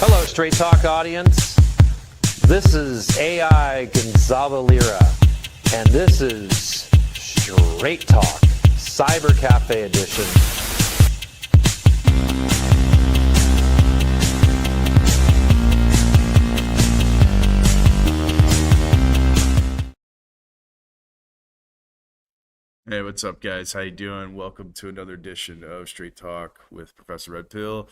Hello, Straight Talk audience. This is AI Gonzalo Lira, and this is Straight Talk, Cyber Cafe Edition. Hey, what's up, guys? How you doing? Welcome to another edition of Straight Talk with Professor Red Pill.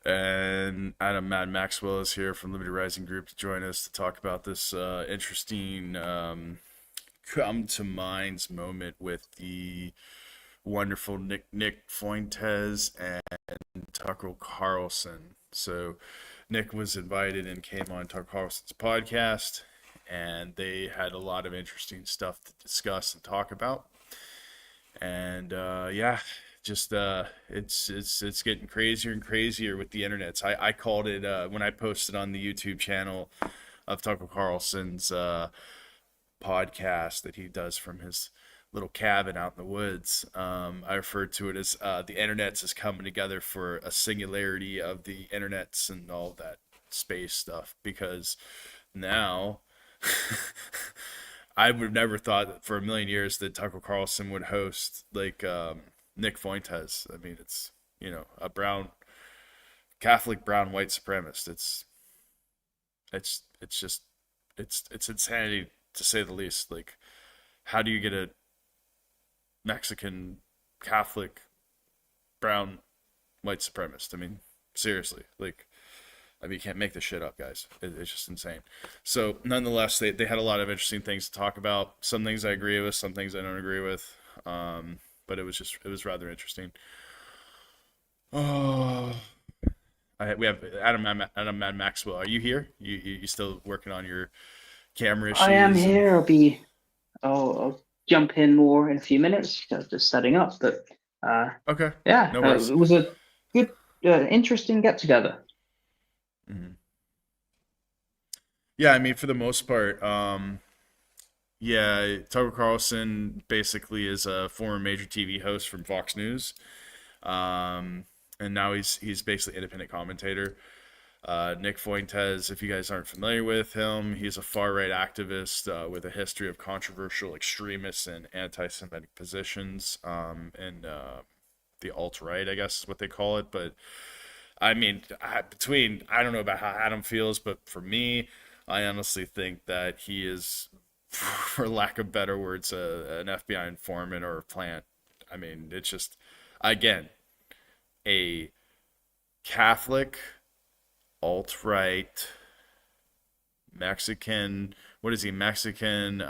And Adam Mad Maxwell is here from Liberty Rising Group to join us to talk about this interesting come to minds moment with the wonderful Nick Fuentes and Tucker Carlson. So Nick was invited and came on Tucker Carlson's podcast, and they had a lot of interesting stuff to discuss and talk about. And just it's getting crazier and crazier with the internet. So I called it when I posted on the YouTube channel of Tucker Carlson's podcast that he does from his little cabin out in the woods. I referred to it as the internets is coming together for a singularity of the internets and all that space stuff, because now I would have never thought for a million years that Tucker Carlson would host like Nick Fuentes. I mean, it's a brown Catholic brown white supremacist. It's just it's insanity to say the least. Like, how do you get a Mexican Catholic brown white supremacist? I mean, seriously, like, I mean, you can't make this shit up, guys. It's just insane. So, nonetheless, they had a lot of interesting things to talk about. Some things I agree with, some things I don't agree with. But it was rather interesting. Oh, we have Adam Mad Maxwell. Are you here? You still working on your camera I am issues and here. I'll jump in more in a few minutes. Just setting up, but uh, okay, yeah, no worries. it was a good, interesting get together. Hmm. Yeah, I mean, for the most part, yeah, Tucker Carlson basically is a former major TV host from Fox News, and now he's basically independent commentator. Nick Fuentes, if you guys aren't familiar with him, he's a far right activist with a history of controversial extremists and anti-Semitic positions, and the alt right, I guess is what they call it. But I mean, I don't know about how Adam feels, but for me, I honestly think that he is, for lack of better words, an FBI informant or a plant. I mean, it's just, again, a Catholic alt right Mexican. What is he? Mexican.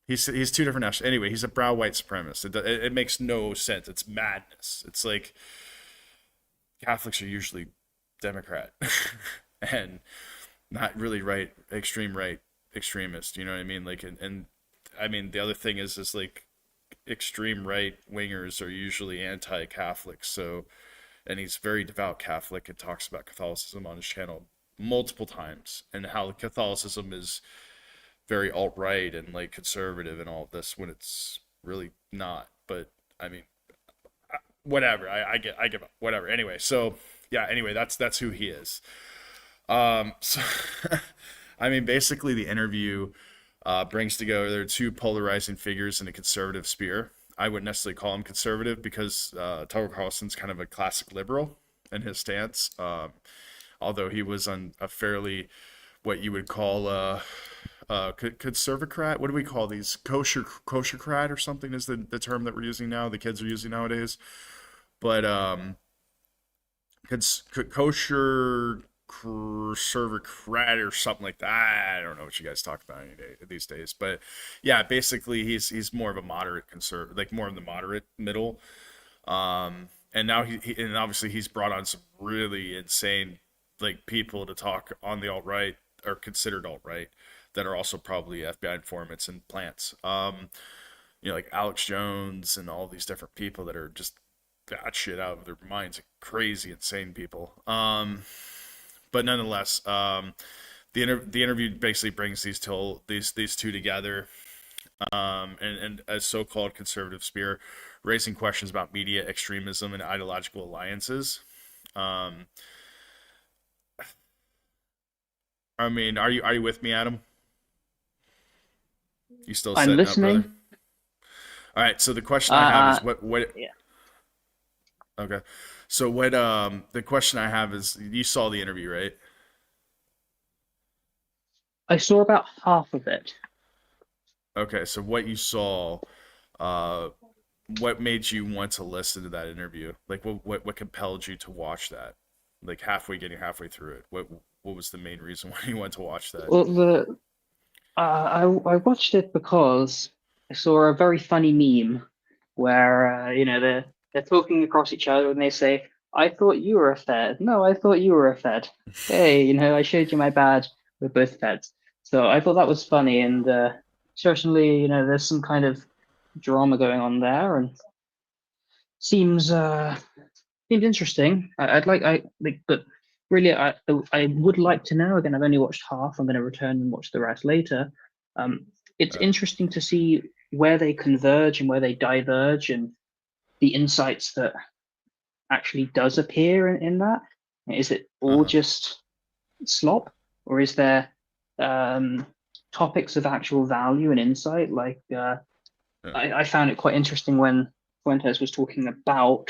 He's two different nationalities. Anyway, he's a brown white supremacist. It makes no sense. It's madness. It's like Catholics are usually Democrat and not really right extremist. You know what I mean? Like, and I mean, the other thing is like extreme right wingers are usually anti-Catholic. So, and he's very devout Catholic and talks about Catholicism on his channel multiple times, and how Catholicism is very alt-right and like conservative and all of this when it's really not. But I mean, whatever. I give up. Whatever. Anyway, so yeah. Anyway, that's who he is. So I mean, basically, the interview brings together two polarizing figures in a conservative sphere. I wouldn't necessarily call him conservative because Tucker Carlson's kind of a classic liberal in his stance. Although he was on a fairly what you would call conservacrat. What do we call these? Koshercrat or something is the term that we're using now. The kids are using nowadays. But kosher servocrat or something like that. I don't know what you guys talk about these days, but yeah, basically he's more of a moderate conservative, like more in the moderate middle. And now and obviously he's brought on some really insane like people to talk on the alt right or considered alt right that are also probably FBI informants and plants. Like Alex Jones and all these different people that are just that shit out of their minds, like crazy, insane people. But nonetheless, the interview basically brings these two together, and a so-called conservative sphere, raising questions about media extremism and ideological alliances. Um, I mean, are you with me, Adam? You still I'm setting up, brother? listening. All right. So the question I have Uh, is what? yeah, Okay. So what? The question I have is, you saw the interview, right? I saw about half of it. Okay. So what you saw, uh, what made you want to listen to that interview? Like, what compelled you to watch that? Like getting halfway through it. What was the main reason why you went to watch that? Well, I watched it because I saw a very funny meme where they're talking across each other and they say, "I thought you were a Fed. No, I thought you were a Fed. Hey, I showed you my badge. We're both Feds." So I thought that was funny, and certainly there's some kind of drama going on there, and seems seems interesting. I like, but really, I would like to know. Again, I've only watched half. I'm going to return and watch the rest later. Um, it's Uh, interesting to see where they converge and where they diverge, and the insights that actually does appear in that. Is it all uh-huh. just slop, or is there um, topics of actual value and insight? Like Yeah. I found it quite interesting when Fuentes was talking about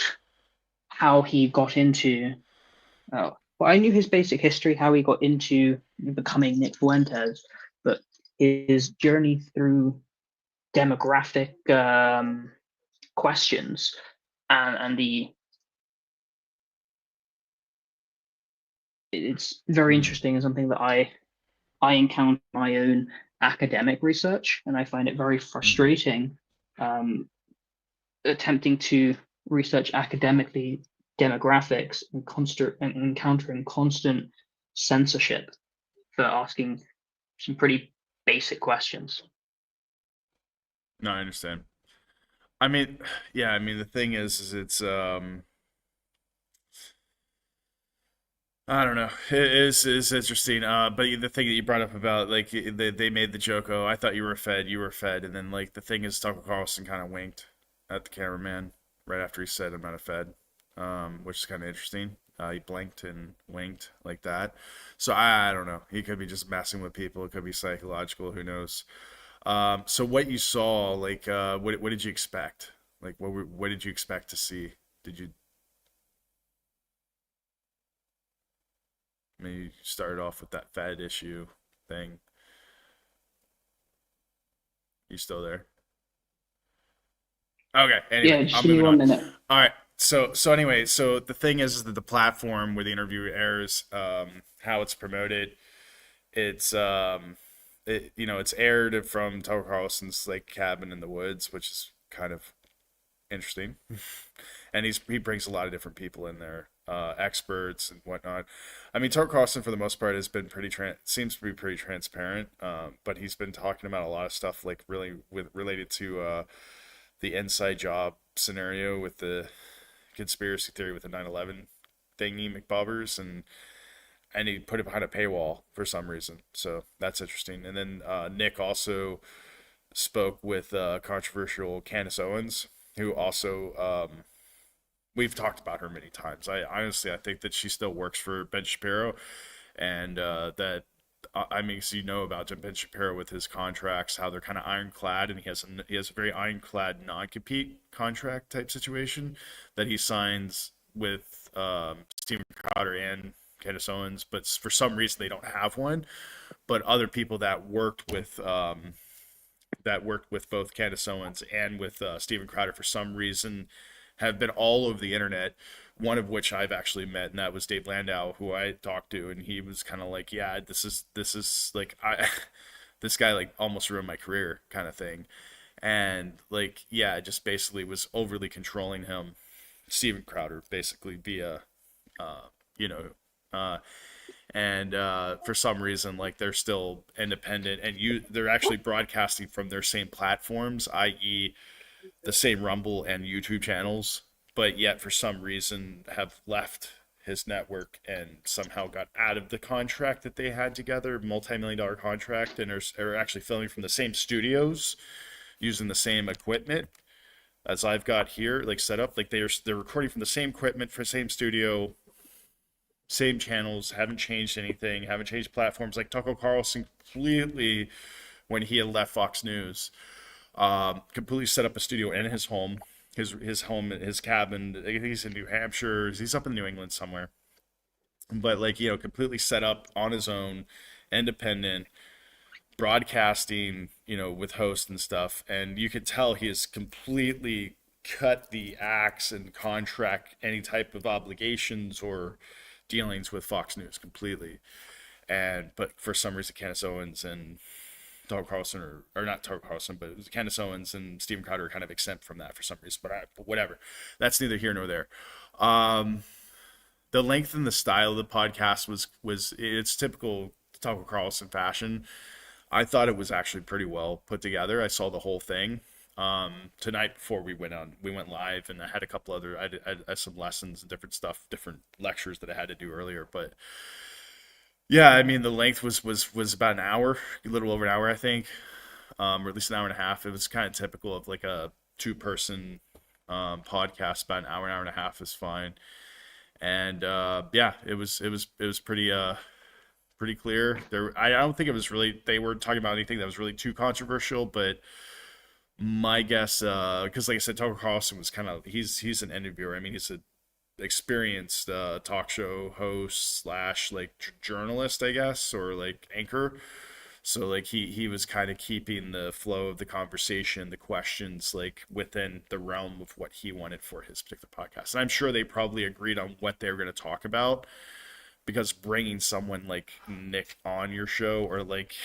how he got into. Well, I knew his basic history, how he got into becoming Nick Fuentes, but his journey through demographic questions and the it's very Mm, interesting and something that I encounter in my own academic research, and I find it very mm-hmm. frustrating um, attempting to research academically demographics and constant and encountering constant censorship for asking some pretty basic questions. No, I understand. I mean, yeah. I mean, the thing is it's I don't know. It is interesting. But the thing that you brought up about like they made the joke, oh, I thought you were fed, and then like the thing is, Tucker Carlson kind of winked at the cameraman right after he said, I'm not a Fed, which is kind of interesting. He blinked and winked like that. So I don't know. He could be just messing with people. It could be psychological. Who knows? So what you saw, like, what did you expect? Like, what did you expect to see? Did you maybe start off with that Fed issue thing? You still there? Okay. Anyway, Yeah, just I'm give me moving on. 1 minute. All right. So anyway, so the thing is that the platform where the interview airs, how it's promoted, it's it's aired from Tucker Carlson's like cabin in the woods, which is kind of interesting. And he brings a lot of different people in there, experts and whatnot. I mean, Tucker Carlson for the most part has been seems to be pretty transparent, but he's been talking about a lot of stuff like really related to the inside job scenario with the conspiracy theory with the 9/11 thingy McBubbers, and he put it behind a paywall for some reason. So that's interesting. And then Nick also spoke with controversial Candace Owens, who also we've talked about her many times. I think that she still works for Ben Shapiro, and that I mean, so you know about Ben Shapiro with his contracts, how they're kind of ironclad, and he has a very ironclad non-compete contract type situation that he signs with Steven Crowder and Candace Owens, but for some reason they don't have one. But other people that worked with both Candace Owens and with Steven Crowder for some reason have been all over the internet. One of which I've actually met, and that was Dave Landau, who I talked to, and he was kind of like, "Yeah, this is like I, this guy like almost ruined my career, kind of thing," and like, yeah, just basically was overly controlling him, Steven Crowder, basically via, uh, you know, uh, and for some reason like they're still independent and they're actually broadcasting from their same platforms, i.e. the same Rumble and YouTube channels, but yet for some reason have left his network and somehow got out of the contract that they had together, multi-million dollar contract, and are actually filming from the same studios using the same equipment as I've got here, like set up, like they're recording from the same equipment for the same studio, same channels, haven't changed anything, haven't changed platforms. Like Tucker Carlson completely, when he had left Fox News, completely set up a studio in his home, his home, his cabin. I think he's in New Hampshire. He's up in New England somewhere. But like, completely set up on his own, independent, broadcasting, with hosts and stuff. And you could tell he has completely cut the axe and contract any type of obligations or dealings with Fox News completely. But for some reason, Candace Owens and Tucker Carlson, or not Tucker Carlson, but it was Candace Owens and Stephen Crowder are kind of exempt from that for some reason. But whatever, that's neither here nor there. The length and the style of the podcast was it's typical Tucker Carlson fashion. I thought it was actually pretty well put together. I saw the whole thing tonight before we went live, and I had a couple other I had some lessons and different stuff, different lectures that I had to do earlier. But yeah, I mean the length was about an hour, a little over an hour, I think, or at least an hour and a half. It was kind of typical of like a two-person podcast. About an hour and a half is fine. And yeah, it was pretty clear. I don't think it was really, they weren't talking about anything that was really too controversial, but my guess, because like I said, Tucker Carlson was kind of, he's an interviewer. I mean, he's a experienced talk show host slash like journalist, I guess, or like anchor. So like he was kind of keeping the flow of the conversation, the questions, like within the realm of what he wanted for his particular podcast. And I'm sure they probably agreed on what they were going to talk about, because bringing someone like Nick on your show, or like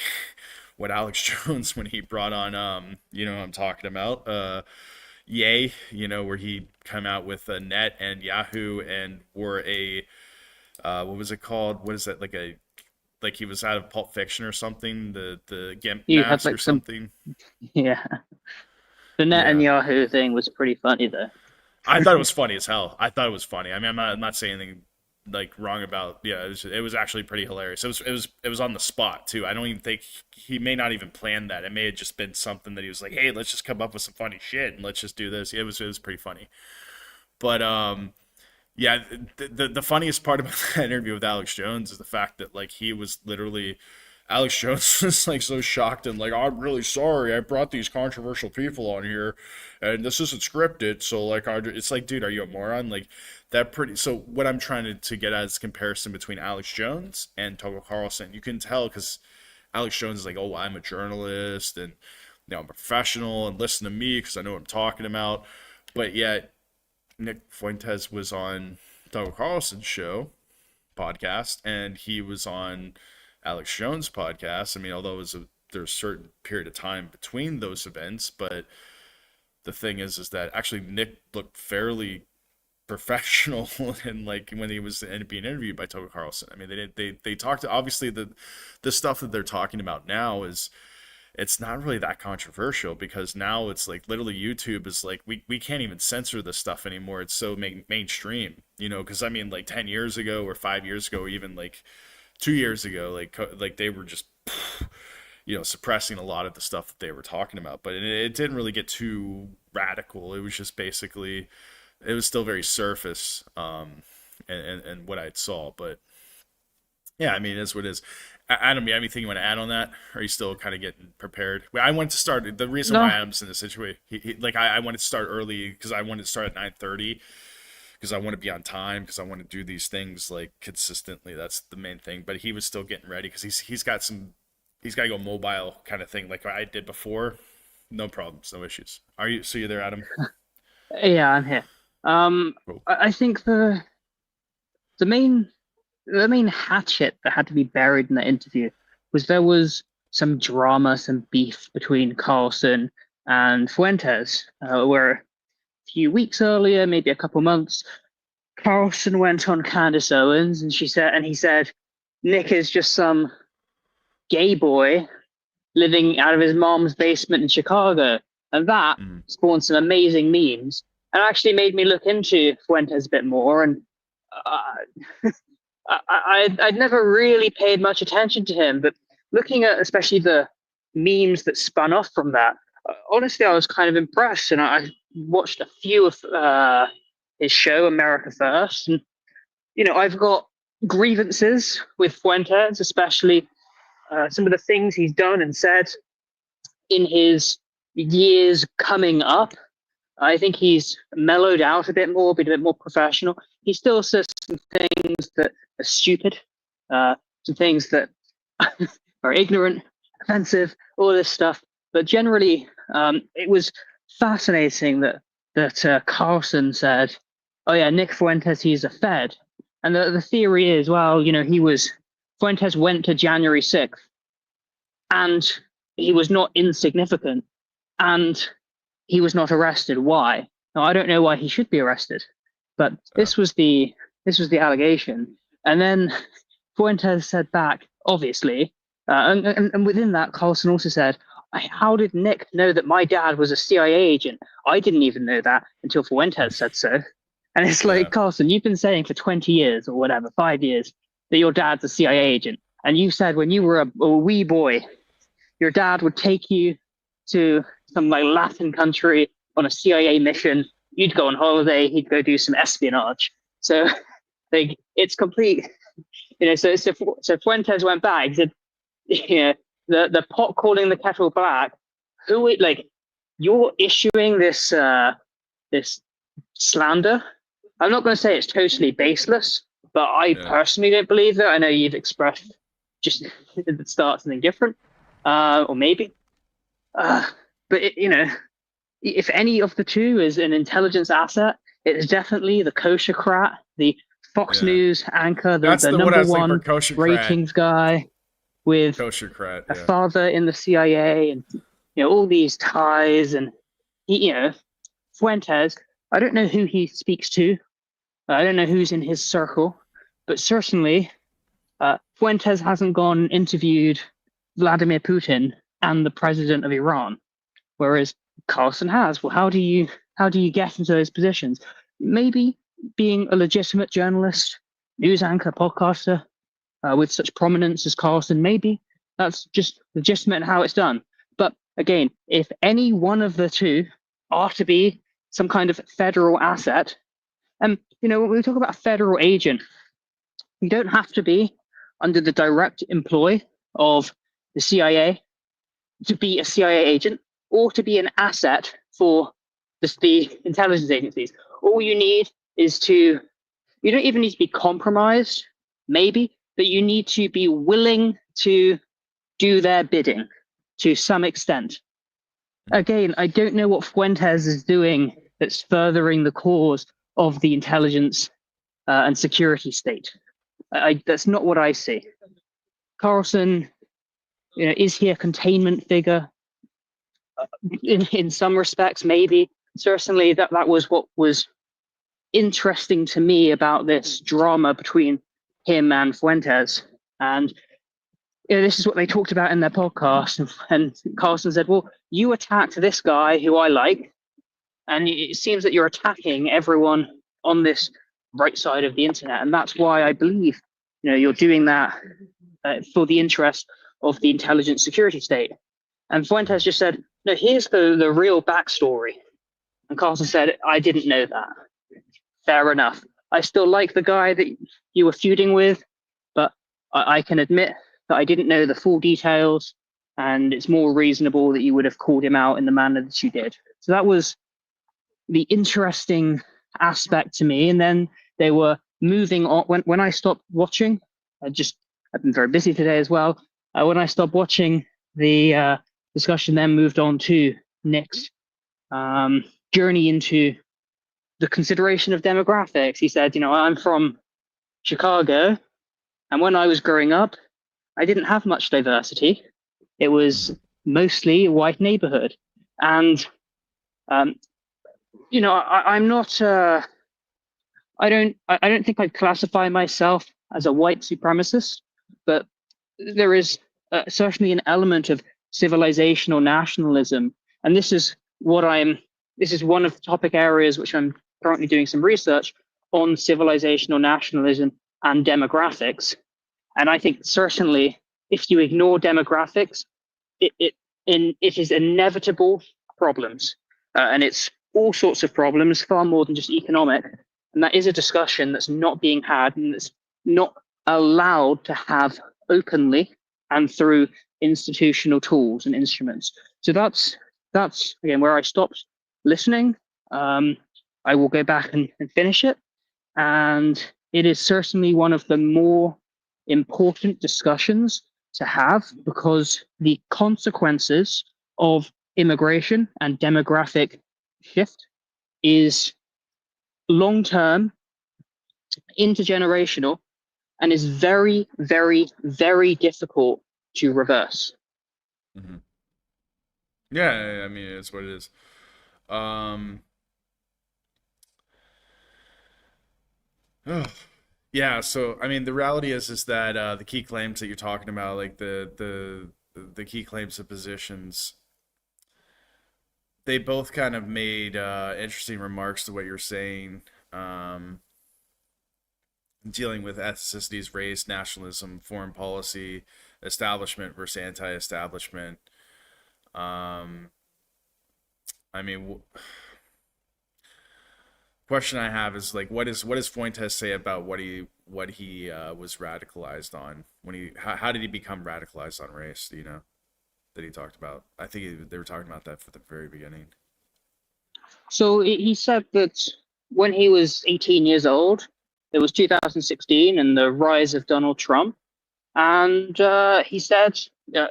what Alex Jones when he brought on I'm talking about Yay, where he come out with a net and Yahoo and wore a what was it called? What is that, like he was out of Pulp Fiction or something, the Gimp You had mask or like some, something. yeah. The Yeah. Netanyahu thing was pretty funny though. I thought it was funny as hell. I thought it was funny. I mean, I'm not saying anything like wrong about. Yeah, it was actually pretty hilarious. It was on the spot too. I don't even think he may not even plan that. It may have just been something that he was like, hey, let's just come up with some funny shit and let's just do this. It was pretty funny. But yeah, the funniest part about that interview with Alex Jones is the fact that like he was literally, Alex Jones was like so shocked and like, I'm really sorry I brought these controversial people on here, and this isn't scripted. So like, it's like, dude, are you a moron? Like that pretty. So what I'm trying to get at is comparison between Alex Jones and Tucker Carlson. You can tell because Alex Jones is like, oh, I'm a journalist and I'm a professional and listen to me because I know what I'm talking about. But yet Nick Fuentes was on Tucker Carlson's show podcast, and he was on Alex Jones' podcast. I mean, although there's a certain period of time between those events, but the thing is that actually Nick looked fairly professional and like when he was being interviewed by Tucker Carlson. I mean, they talked, obviously the stuff that they're talking about now is, it's not really that controversial, because now it's like literally YouTube is like, we can't even censor this stuff anymore. It's so mainstream, because I mean like 10 years ago or 5 years ago, or even like 2 years ago, like they were just suppressing a lot of the stuff that they were talking about. But it didn't really get too radical. It was just basically, it was still very surface, and what I saw. But yeah, I mean, it is what it is. Adam, you have anything you want to add on that? Or are you still kind of getting prepared? Well, I wanted to start. The reason No, why Adam's in this situation, I wanted to start early because I wanted to start at 9:30 because I want to be on time because I want to do these things like consistently. That's the main thing. But he was still getting ready because he's got to go mobile kind of thing like I did before. No problems, no issues. Are you? So you're there, Adam? yeah, I'm here. Cool. I think the main hatchet that had to be buried in that interview was there was some drama, some beef between Carlson and Fuentes, where a few weeks earlier, maybe a couple months, Carlson went on Candace Owens and he said, Nick is just some gay boy living out of his mom's basement in Chicago. And that Mhm. spawned some amazing memes and actually made me look into Fuentes a bit more. And I'd never really paid much attention to him, but looking at especially the memes that spun off from that, honestly, I was kind of impressed. And I watched a few of his show, America First. And, I've got grievances with Fuentes, especially some of the things he's done and said in his years coming up. I think he's mellowed out a bit more, been a bit more professional. He still says some things that are stupid, some things that are ignorant, offensive, all this stuff. But generally, it was fascinating that Carlson said, "Oh yeah, Nick Fuentes, he's a Fed," and the theory is, well, Fuentes went to January 6th, and he was not insignificant, and he was not arrested. Why? Now, I don't know why he should be arrested, but this was the allegation. And then Fuentes said back, obviously, and within that, Carlson also said, "How did Nick know that my dad was a CIA agent? I didn't even know that until Fuentes said so." And it's like, Carlson, you've been saying for 20 years or whatever, 5 years, that your dad's a CIA agent. And you said when you were a wee boy, your dad would take you to some like Latin country on a CIA mission. You'd go on holiday. He'd go do some espionage. So, like, it's complete. So Fuentes went back. He said, the pot calling the kettle black. You're issuing this this slander. I'm not going to say it's totally baseless, but I personally don't believe that. I know you've expressed just at the start something different, or maybe. But if any of the two is an intelligence asset, it is definitely the koshercrat, the Fox News anchor, the number one ratings guy with a father in the CIA, and all these ties. And Fuentes, I don't know who he speaks to. I don't know who's in his circle, but certainly Fuentes hasn't gone and interviewed Vladimir Putin and the president of Iran, whereas Carlson has. Well, how do you get into those positions? Maybe being a legitimate journalist, news anchor, podcaster with such prominence as Carlson. Maybe that's just legitimate in how it's done. But again, if any one of the two are to be some kind of federal asset, and when we talk about a federal agent, you don't have to be under the direct employ of the CIA to be a CIA agent or to be an asset for the intelligence agencies. All you need is you don't even need to be compromised, maybe, but you need to be willing to do their bidding to some extent. Again, I don't know what Fuentes is doing that's furthering the cause of the intelligence and security state. That's not what I see. Carlson, is he a containment figure? In some respects, maybe. Certainly, that was what was interesting to me about this drama between him and Fuentes. And this is what they talked about in their podcast. And Carlson said, "Well, you attacked this guy who I like, and it seems that you're attacking everyone on this right side of the internet, and that's why I believe you're doing that for the interest of the intelligence security state." And Fuentes just said, "No, here's the real backstory." And Carlson said, "I didn't know that." Fair enough. I still like the guy that you were feuding with, but I can admit that I didn't know the full details, and it's more reasonable that you would have called him out in the manner that you did. So that was the interesting aspect to me. And then they were moving on. When I stopped watching, I've been very busy today as well. When I stopped watching, the discussion then moved on to Nick's journey into the consideration of demographics. He said, "I'm from Chicago, and when I was growing up, I didn't have much diversity. It was mostly a white neighborhood." And I'm not. I don't think I'd classify myself as a white supremacist, but there is certainly an element of civilizational nationalism, and this is one of the topic areas which I'm currently doing some research on: civilizational nationalism and demographics. And I think certainly if you ignore demographics, it is inevitable problems, and it's all sorts of problems, far more than just economic. And that is a discussion that's not being had, and that's not allowed to have openly and through institutional tools and instruments. So that's again where I stopped listening. I will go back and finish it, and it is certainly one of the more important discussions to have, because the consequences of immigration and demographic shift is long term, intergenerational, and is very, very, very difficult to reverse. Mm-hmm. Yeah, I mean, it's what it is. Um, yeah, so I mean, the reality is that the key claims that you're talking about, like the key claims of positions, they both kind of made interesting remarks to what you're saying, um, dealing with ethnicities, race, nationalism, foreign policy, establishment versus anti-establishment. Um, I mean, question I have is like, what does Fuentes say about what he was radicalized on when how did he become radicalized on race? Do you know that he talked about? I think they were talking about that for the very beginning. So he said that when he was 18 years old, it was 2016 and the rise of Donald Trump. And he said,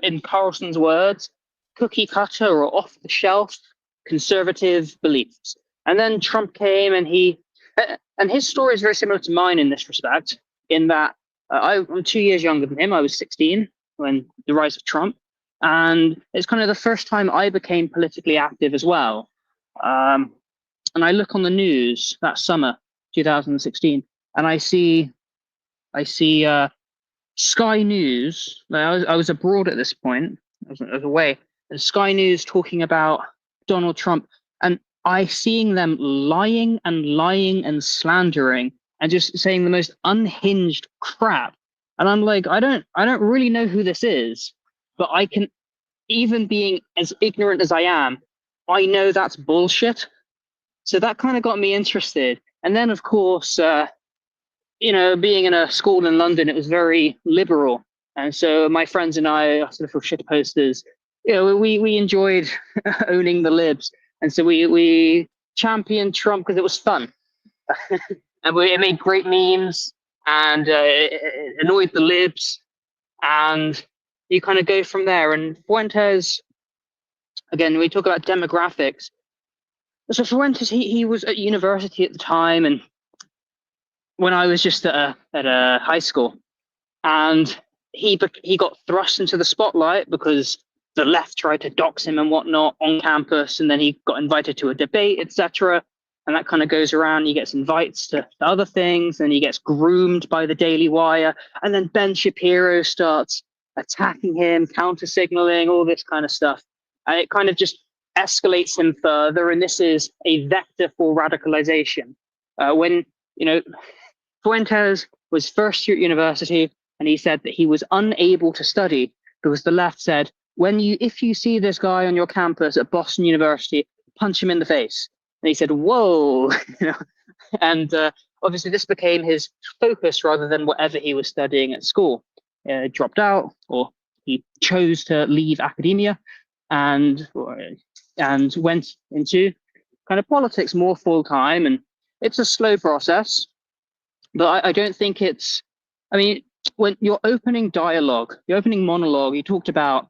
in Carlson's words, cookie cutter or off the shelf conservative beliefs. And then Trump came and his story is very similar to mine in this respect, in that I'm 2 years younger than him. I was 16 when the rise of Trump. And it's kind of the first time I became politically active as well. And I look on the news that summer, 2016, and I see Sky News. Like I was abroad at this point. I was away. And Sky News talking about Donald Trump, and I seeing them lying and slandering and just saying the most unhinged crap. And I'm like, I don't really know who this is, but I can, even being as ignorant as I am, I know that's bullshit. So that kind of got me interested. And then, of course, being in a school in London, it was very liberal. And so my friends and I, sort of shit posters, we enjoyed owning the libs. And so we championed Trump because it was fun. And it made great memes, and it annoyed the libs. And you kind of go from there. And Fuentes, again, we talk about demographics. So Fuentes, he was at university at the time, and when I was just at a high school, and he got thrust into the spotlight because the left tried to dox him and whatnot on campus, and then he got invited to a debate, etc. And that kind of goes around. He gets invites to other things, and he gets groomed by the Daily Wire, and then Ben Shapiro starts attacking him, counter signaling, all this kind of stuff, and it kind of just escalates him further. And this is a vector for radicalization. When Fuentes was first year at university, and he said that he was unable to study because the left said, if you see this guy on your campus at Boston University, punch him in the face. And he said, whoa, and obviously this became his focus rather than whatever he was studying at school. Dropped out, or he chose to leave academia and went into kind of politics more full time. And it's a slow process, but I don't think when your opening monologue, you talked about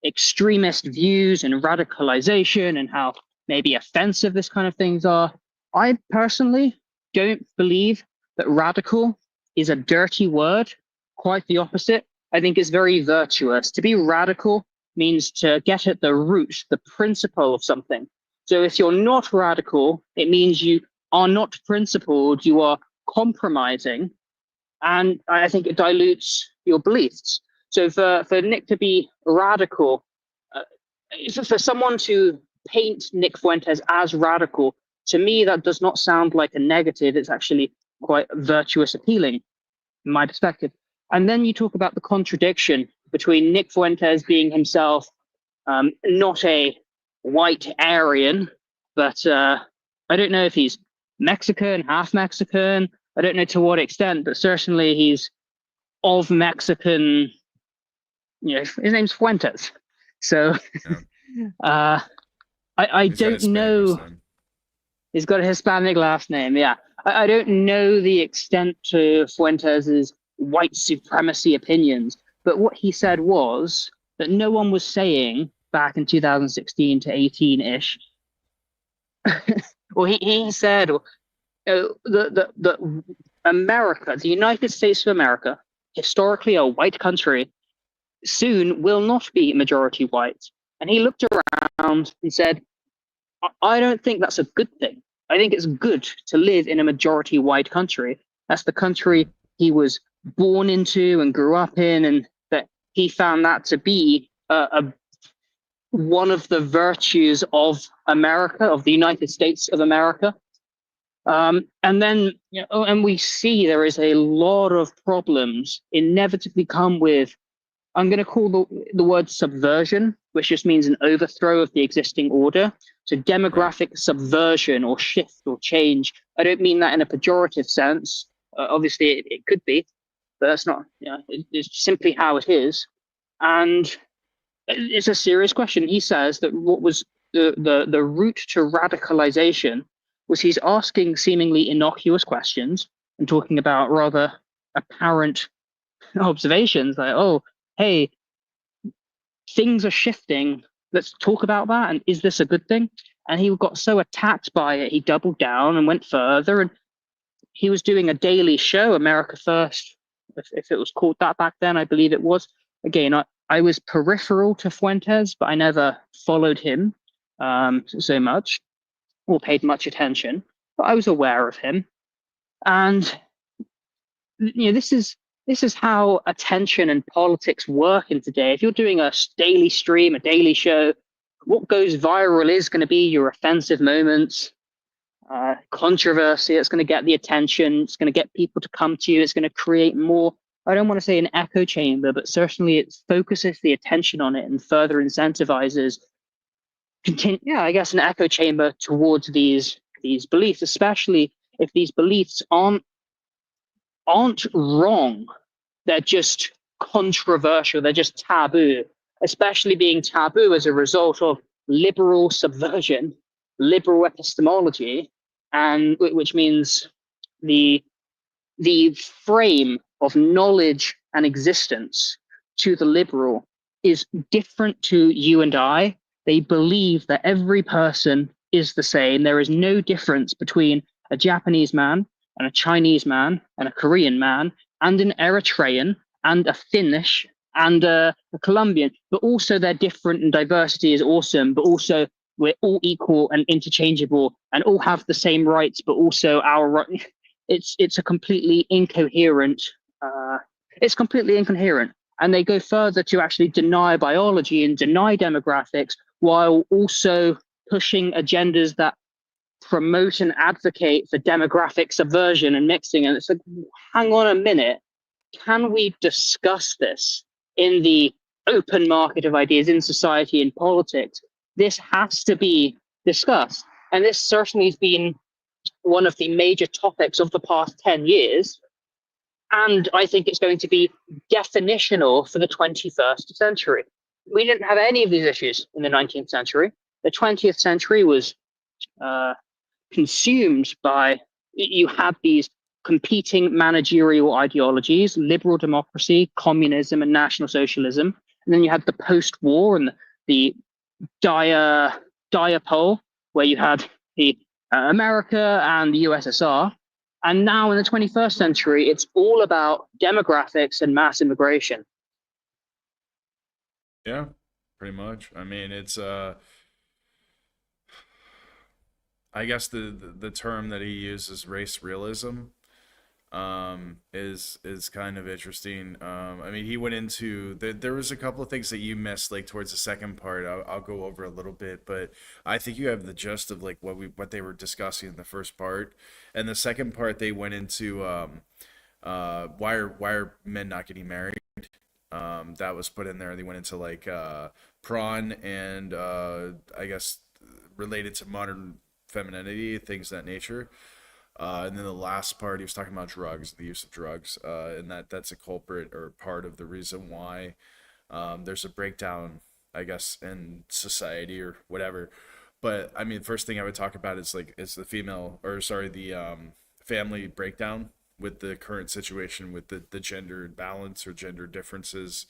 extremist views and radicalization and how maybe offensive this kind of things are. I personally don't believe that radical is a dirty word. Quite the opposite. I think it's very virtuous. To be radical means to get at the root, the principle of something. So if you're not radical, it means you are not principled, you are compromising, and I think it dilutes your beliefs. So for Nick to be radical, for someone to paint Nick Fuentes as radical, to me that does not sound like a negative. It's actually quite virtuous, appealing, in my perspective. And then you talk about the contradiction between Nick Fuentes being himself not a white Aryan, but I don't know if he's Mexican, half Mexican. I don't know to what extent, but certainly he's of Mexican, his name's Fuentes. So Yeah. uh, I He's got don't Hispanic last know. name. He's got a Hispanic last name. Yeah, I don't know the extent to Fuentes's white supremacy opinions, but what he said was that no one was saying back in 2016 to 18 ish. Well, he said the America, the United States of America, historically a white country, soon will not be majority white. And he looked around and said, I don't think that's a good thing. I think it's good to live in a majority white country. That's the country he was born into and grew up in, and that he found that to be one of the virtues of America, of the United States of America. And then, and we see there is a lot of problems inevitably come with, I'm going to call the word subversion, which just means an overthrow of the existing order. So demographic subversion or shift or change. I don't mean that in a pejorative sense. Obviously, it could be, but that's not, it's simply how it is. And it's a serious question. He says that what was the route to radicalization was he's asking seemingly innocuous questions and talking about rather apparent observations like, oh, hey, things are shifting. Let's talk about that. And is this a good thing? And he got so attacked by it, he doubled down and went further. And he was doing a daily show, America First, if it was called that back then, I believe it was. Again, I was peripheral to Fuentes, but I never followed him so much or paid much attention. But I was aware of him. And this is how attention and politics work in today. If you're doing a daily stream, a daily show, what goes viral is going to be your offensive moments, controversy. It's going to get the attention. It's going to get people to come to you. It's going to create more, I don't want to say an echo chamber, but certainly it focuses the attention on it and further incentivizes I guess an echo chamber towards these beliefs, especially if these beliefs aren't wrong. They're just controversial. They're just taboo, especially being taboo as a result of liberal subversion, liberal epistemology, and which means the frame of knowledge and existence to the liberal is different to you and I. They believe that every person is the same. There is no difference between a Japanese man and a Chinese man and a Korean man and an Eritrean and a Finnish and a Colombian, but also they're different and diversity is awesome, but also we're all equal and interchangeable and all have the same rights, but also our right. It's a completely incoherent. It's completely incoherent, and they go further to actually deny biology and deny demographics, while also pushing agendas that promote and advocate for demographic subversion and mixing. And it's like, hang on a minute, can we discuss this in the open market of ideas in society and politics? This has to be discussed, and this certainly has been one of the major topics of the past 10 years. And I think it's going to be definitional for the 21st century. We didn't have any of these issues in the 19th century. The 20th century was consumed by, you had these competing managerial ideologies, liberal democracy, communism, and National Socialism. And then you had the post-war and the diapole, where you had the America and the USSR. And now in the 21st century, it's all about demographics and mass immigration. Yeah, pretty much. I mean, it's I guess the term that he uses, race realism, is kind of interesting. I mean, he went into there was a couple of things that you missed, like towards the second part. I'll go over a little bit, but I think you have the gist of like what they were discussing in the first part, and the second part they went into why are men not getting married? That was put in there. They went into like prawn and I guess related to modern femininity, things of that nature. And then the last part, he was talking about drugs, the use of drugs, and that's a culprit or part of the reason why there's a breakdown, I guess, in society or whatever. But I mean, first thing I would talk about is the female, or sorry, the family breakdown with the current situation with the gender balance or gender differences,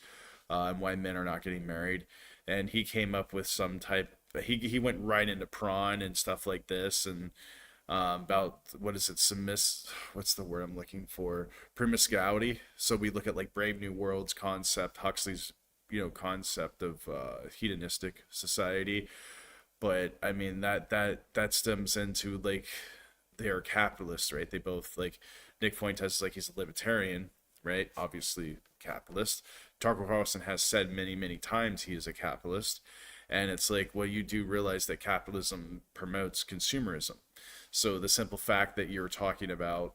and why men are not getting married. And he came up with some type. He went right into prawn and stuff like this, and about what is it, what's the word I'm looking for, promiscuity. So we look at like Brave New World's concept, Huxley's concept of hedonistic society. But I mean that stems into like they are capitalists, right? They both like Nick Fuentes, like he's a libertarian, right? Obviously capitalist. Tucker Carlson has said many times he is a capitalist. And it's like, well, you do realize that capitalism promotes consumerism. So the simple fact that you're talking about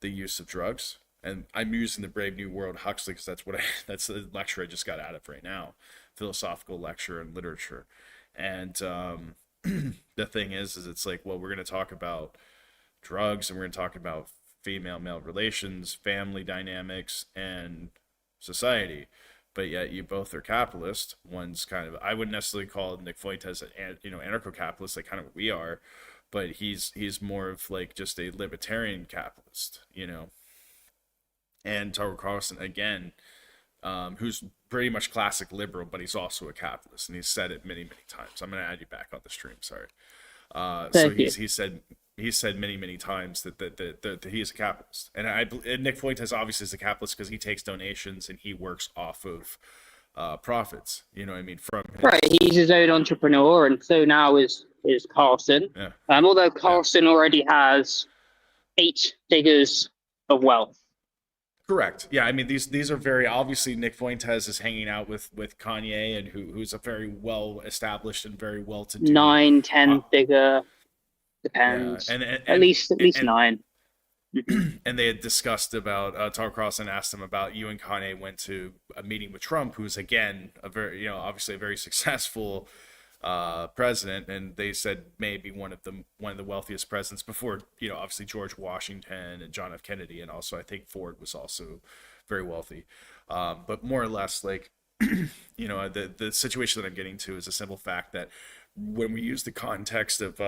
the use of drugs, and I'm using the Brave New World Huxley because that's the lecture I just got out of right now, philosophical lecture and literature. And the thing is it's like, well, we're going to talk about drugs and we're going to talk about female male relations, family dynamics, and society. But yet you both are capitalist. One's kind of, I wouldn't necessarily call Nick Fuentes an anarcho-capitalist, like kind of what we are, but he's more of like just a libertarian capitalist. And Tucker Carlson again, who's pretty much classic liberal, but he's also a capitalist, and he's said it many times. I'm gonna add you back on the stream. Sorry. So Thank you. he said many times that he is a capitalist, and Nick Fuentes obviously is a capitalist because he takes donations and he works off of profits. You know what I mean? From his, Right, he's his own entrepreneur, and so now is Carlson. yeah, Although yeah. Carlson already has 8 figures of wealth. Correct. Yeah, I mean these are very obviously Nick Fuentes is hanging out with Kanye, and who's a very well established and very well to do 9, 10 uh, figure, yeah, depends. and At least and 9. and they had discussed about Tucker Carlson asked him about you and Kanye went to a meeting with Trump, who's again a very obviously a very successful president, and they said maybe one of the wealthiest presidents before obviously George Washington and John F. Kennedy, and also I think Ford was also very wealthy, but more or less like the situation that I'm getting to is a simple fact that when we use the context of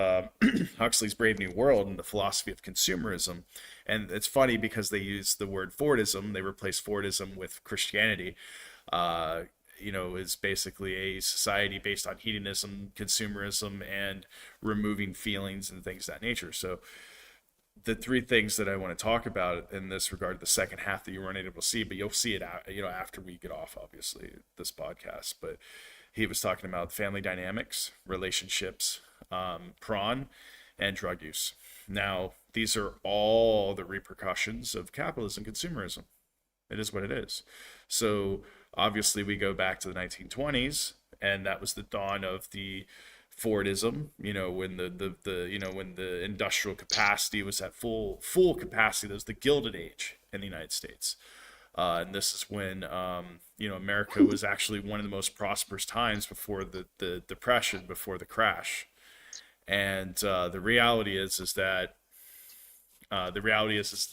Huxley's Brave New World and the philosophy of consumerism, and it's funny because they use the word Fordism, they replace Fordism with Christianity, is basically a society based on hedonism, consumerism, and removing feelings and things of that nature. So the three things that I want to talk about in this regard, the second half that you weren't able to see, but you'll see it after we get off, obviously, this podcast. But he was talking about family dynamics, relationships, prawn, and drug use. Now, these are all the repercussions of capitalism, consumerism. It is what it is. So obviously we go back to the 1920s, and that was the dawn of the Fordism, when when the industrial capacity was at full capacity. That was the Gilded Age in the United States. And this is when America was actually one of the most prosperous times before the Depression, before the crash. And the reality is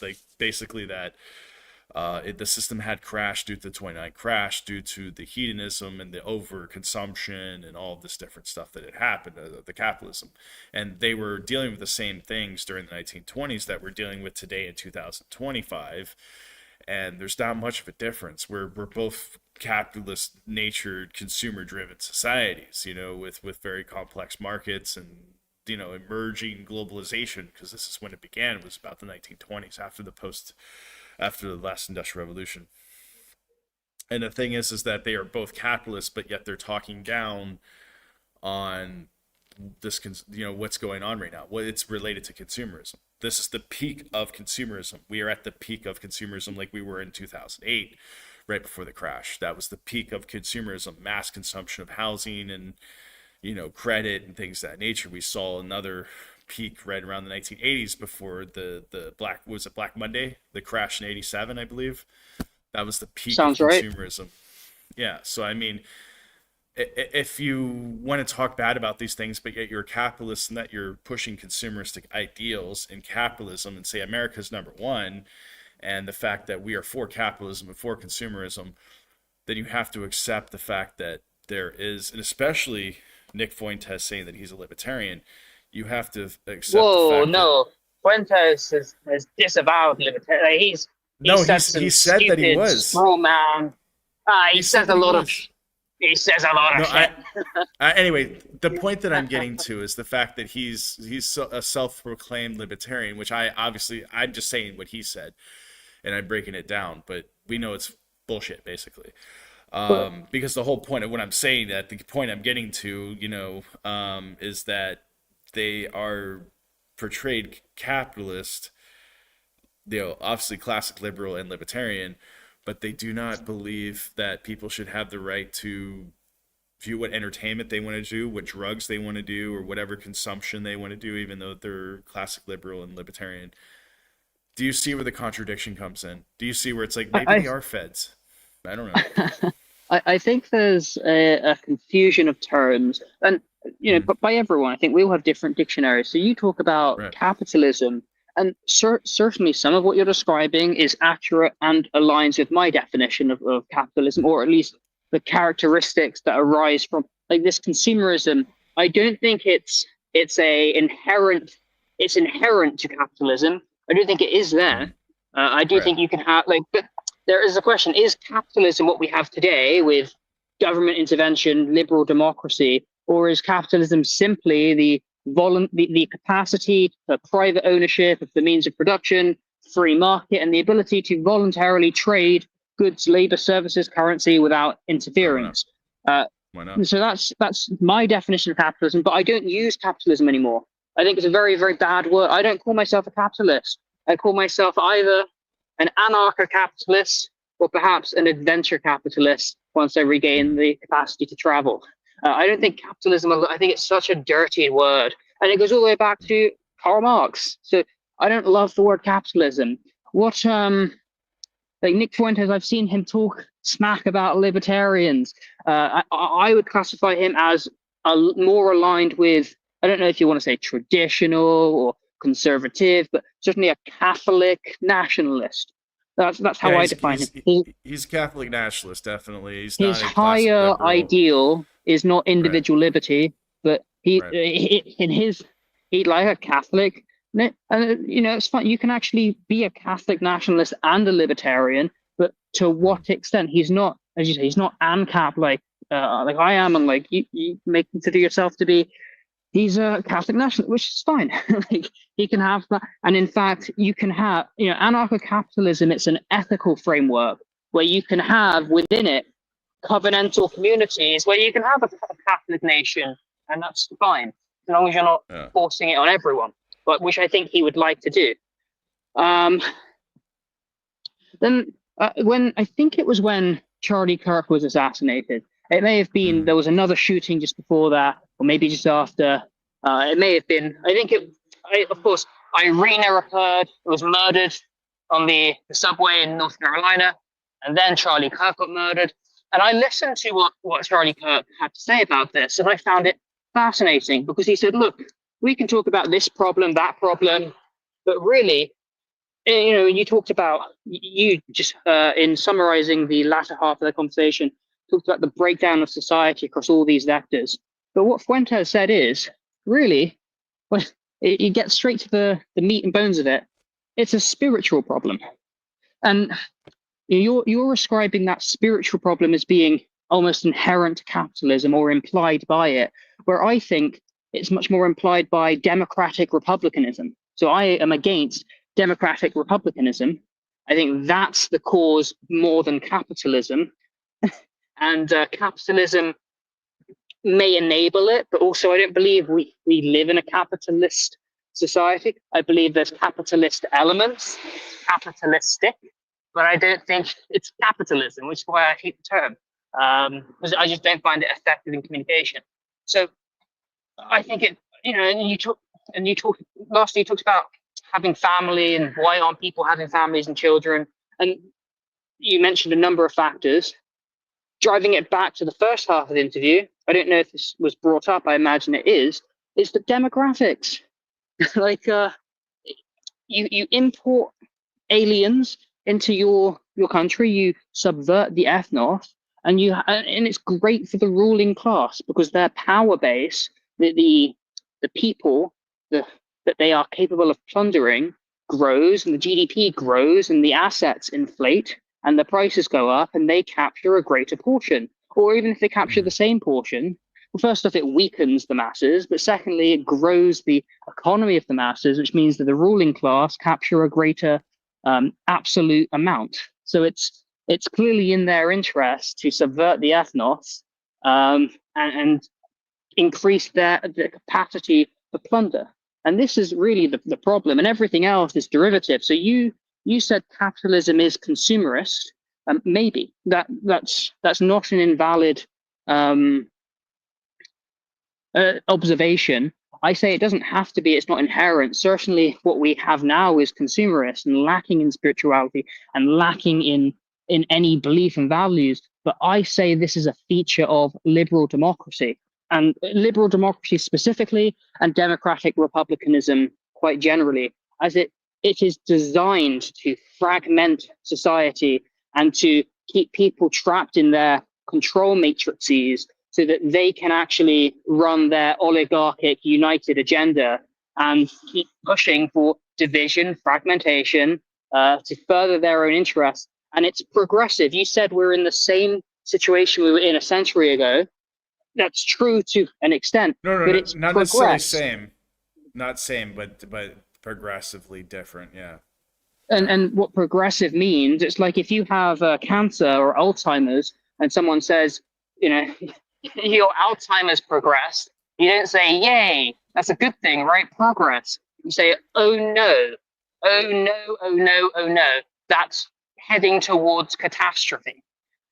like basically that the system had crashed due to the 29 crash, due to the hedonism and the overconsumption and all of this different stuff that had happened, the capitalism. And they were dealing with the same things during the 1920s that we're dealing with today in 2025. And there's not much of a difference. We're both capitalist natured, consumer driven societies, with very complex markets and emerging globalization, because this is when it began. It was about the 1920s, after the last industrial revolution. And the thing is that they are both capitalists, but yet they're talking down on this, what's going on right now. Well, it's related to consumerism. This is the peak of consumerism. We are at the peak of consumerism like we were in 2008, right before the crash. That was the peak of consumerism, mass consumption of housing and, credit and things of that nature. We saw another peak right around the 1980s before the Black Monday, the crash in 87, I believe. That was the peak Sounds of right. consumerism. Yeah, so I mean, if you want to talk bad about these things, but yet you're a capitalist and that you're pushing consumeristic ideals in capitalism and say America's number one, and the fact that we are for capitalism and for consumerism, then you have to accept the fact that there is, and especially Nick Fuentes saying that he's a libertarian, you have to accept the Whoa, fact that no. Fuentes has disavowed libertarian. Like, he no, said some he said that he stupid was. straw man. He He said says that a he lot of was. he says a lot No, of shit. anyway, the point that I'm getting to is the fact that he's a self-proclaimed libertarian, which I'm just saying what he said, and I'm breaking it down, but we know it's bullshit basically. But Because the whole point of what I'm saying, that the point I'm getting to, is that they are portrayed capitalist, obviously classic liberal and libertarian, but they do not believe that people should have the right to view what entertainment they want to do, what drugs they want to do, or whatever consumption they want to do, even though they're classic liberal and libertarian. Do you see where the contradiction comes in? Do you see where it's like maybe they are feds? I don't know. I think there's a confusion of terms, and Mm-hmm. but by everyone, I think we all have different dictionaries. So you talk about Right. capitalism, and certainly some of what you're describing is accurate and aligns with my definition of capitalism, or at least the characteristics that arise from like this consumerism. I don't think it's inherent to capitalism. I do think it is there. Mm. I do Right. think you can have but there is a question: is capitalism what we have today with government intervention, liberal democracy, or is capitalism simply the capacity for private ownership of the means of production, free market, and the ability to voluntarily trade goods, labor, services, currency without Right. Why not? interference? Uh, Why not? so that's my definition of capitalism, but I don't use capitalism anymore. I think it's a very, very bad word. I don't call myself a capitalist. I call myself either an anarcho-capitalist or perhaps an adventure capitalist once I regain Mm. the capacity to travel. I don't think capitalism, I think it's such a dirty word. And it goes all the way back to Karl Marx. So I don't love the word capitalism. What, like Nick Fuentes, I've seen him talk smack about libertarians. I would classify him as more aligned with, I don't know if you want to say traditional or conservative, but certainly a Catholic nationalist. That's how Yeah, I define him. he's a Catholic nationalist, definitely. He's His not a classic higher liberal. ideal is not Right. individual liberty, but Right. in his he like a Catholic. And it's fun. You can actually be a Catholic nationalist and a libertarian, but to Mm. what extent? He's not, as you say, he's not ANCAP like I am, and like you may consider yourself to be. He's a Catholic national, which is fine. Like he can have that, and in fact, you can have anarcho-capitalism. It's an ethical framework where you can have within it covenantal communities where you can have a Catholic nation, and that's fine as long as you're not Yeah. forcing it on everyone. But which I think he would like to do. Um, then when I think it was when Charlie Kirk was assassinated. It may have been Mm. there was another shooting just before that, or maybe just after. It may have been. I think it. Of course, Irina Raperd was murdered on the subway in North Carolina, and then Charlie Kirk got murdered. And I listened to what Charlie Kirk had to say about this, and I found it fascinating because he said, "Look, we can talk about this problem, that problem, but really, you talked about you just in summarizing the latter half of the conversation, talked about the breakdown of society across all these vectors. But what Fuentes said is really, well, you get straight to the meat and bones of it. It's a spiritual problem, and you're ascribing that spiritual problem as being almost inherent to capitalism or implied by it, where I think it's much more implied by democratic republicanism. So I am against democratic republicanism. I think that's the cause more than capitalism. And capitalism may enable it, but also I don't believe we live in a capitalist society. I believe there's capitalist elements, capitalistic, but I don't think it's capitalism, which is why I hate the term, because I just don't find it effective in communication. So I think it, and you talked last. You talked about having family and why aren't people having families and children, and you mentioned a number of factors. driving it back to the first half of the interview, I don't know if this was brought up, I imagine it is the demographics. like you import aliens into your country, you subvert the ethnos, and it's great for the ruling class because their power base, the people the, that they are capable of plundering grows, and the GDP grows, and the assets inflate, and the prices go up, and they capture a greater portion. Or even if they capture the same portion, well, first off, it weakens the masses, but secondly, it grows the economy of the masses, which means that the ruling class capture a greater absolute amount. So it's clearly in their interest to subvert the ethnos, and increase the capacity for plunder. And this is really the problem, and everything else is derivative. So you said capitalism is consumerist. Maybe that's not an invalid observation. I say it doesn't have to be. It's not inherent. Certainly, what we have now is consumerist and lacking in spirituality and lacking in any belief and values. But I say this is a feature of liberal democracy, and liberal democracy specifically, and democratic republicanism quite generally, as it is designed to fragment society and to keep people trapped in their control matrices so that they can actually run their oligarchic united agenda and keep pushing for division, fragmentation, to further their own interests. And it's progressive. You said we're in the same situation we were in a century ago. That's true to an extent, but it's not necessarily same, not same, but progressively different. Yeah. And what progressive means, it's like if you have cancer or Alzheimer's, and someone says, your Alzheimer's progressed, you don't say, yay, that's a good thing, right? Progress. You say, oh no, oh no, oh no, oh no, that's heading towards catastrophe.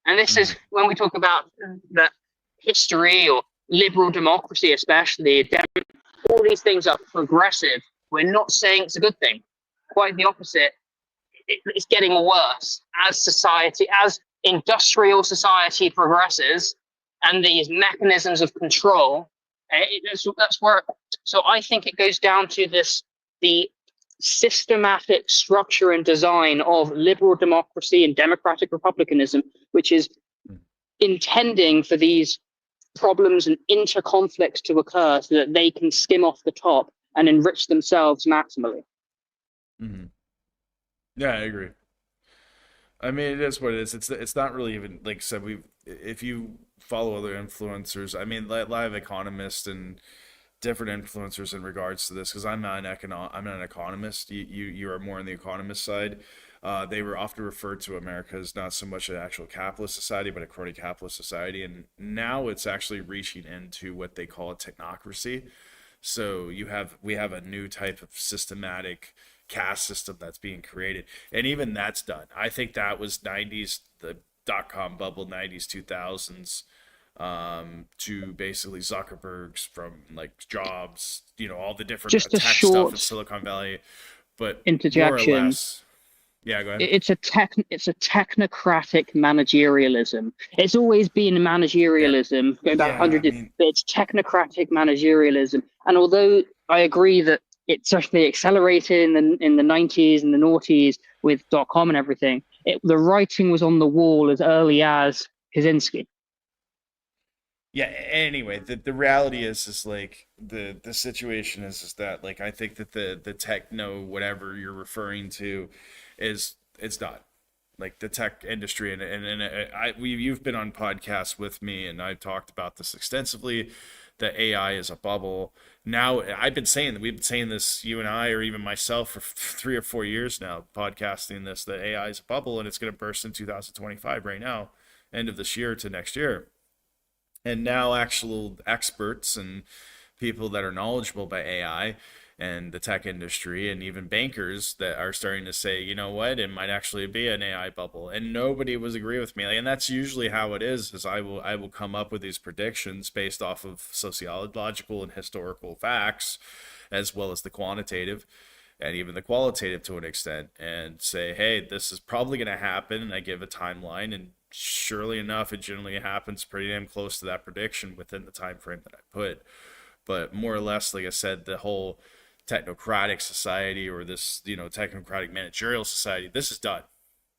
And this is when we talk about the history or liberal democracy, especially, all these things are progressive. We're not saying it's a good thing. Quite the opposite. It's getting worse as society, as industrial society progresses, and these mechanisms of control. That's where. So I think it goes down to the systematic structure and design of liberal democracy and democratic republicanism, which is intending for these problems and interconflicts to occur so that they can skim off the top and enrich themselves maximally. Mm-hmm. Yeah, I agree. I mean, it is what it is. It's not really even like I said. If you follow other influencers, I mean, live economists and different influencers in regards to this, because I'm not an economist. You are more on the economist side. They were often referred to America as not so much an actual capitalist society, but a crony capitalist society, and now it's actually reaching into what they call a technocracy. So we have a new type of systematic caste system that's being created, and even that's done. I think that was 90s, the dot-com bubble, 90s 2000s, to basically Zuckerberg's, from like Jobs, all the different Just a tech short stuff in Silicon Valley, but interjection. More or less, yeah, go ahead. It's a technocratic managerialism. It's always been managerialism, going back 100 years, but it's technocratic managerialism. And although I agree that it certainly accelerated in the 90s and the noughties with .com and everything, the writing was on the wall as early as Kaczynski. Yeah, anyway, the reality is like the situation is that, like, I think that the techno whatever you're referring to it's not like the tech industry, and you've been on podcasts with me, and I've talked about this extensively, that AI is a bubble. Now we've been saying this, you and I, or even myself, for 3 or 4 years now, podcasting this, that AI is a bubble and it's going to burst in 2025 right now, end of this year to next year. And now actual experts and people that are knowledgeable by AI and the tech industry, and even bankers, that are starting to say, you know what, it might actually be an AI bubble. And nobody was agree with me. And that's usually how it is I will come up with these predictions based off of sociological and historical facts, as well as the quantitative and even the qualitative to an extent, and say, hey, this is probably going to happen, and I give a timeline, and surely enough, it generally happens pretty damn close to that prediction within the time frame that I put. But more or less, like I said, the whole technocratic society, or this, technocratic managerial society, this is done.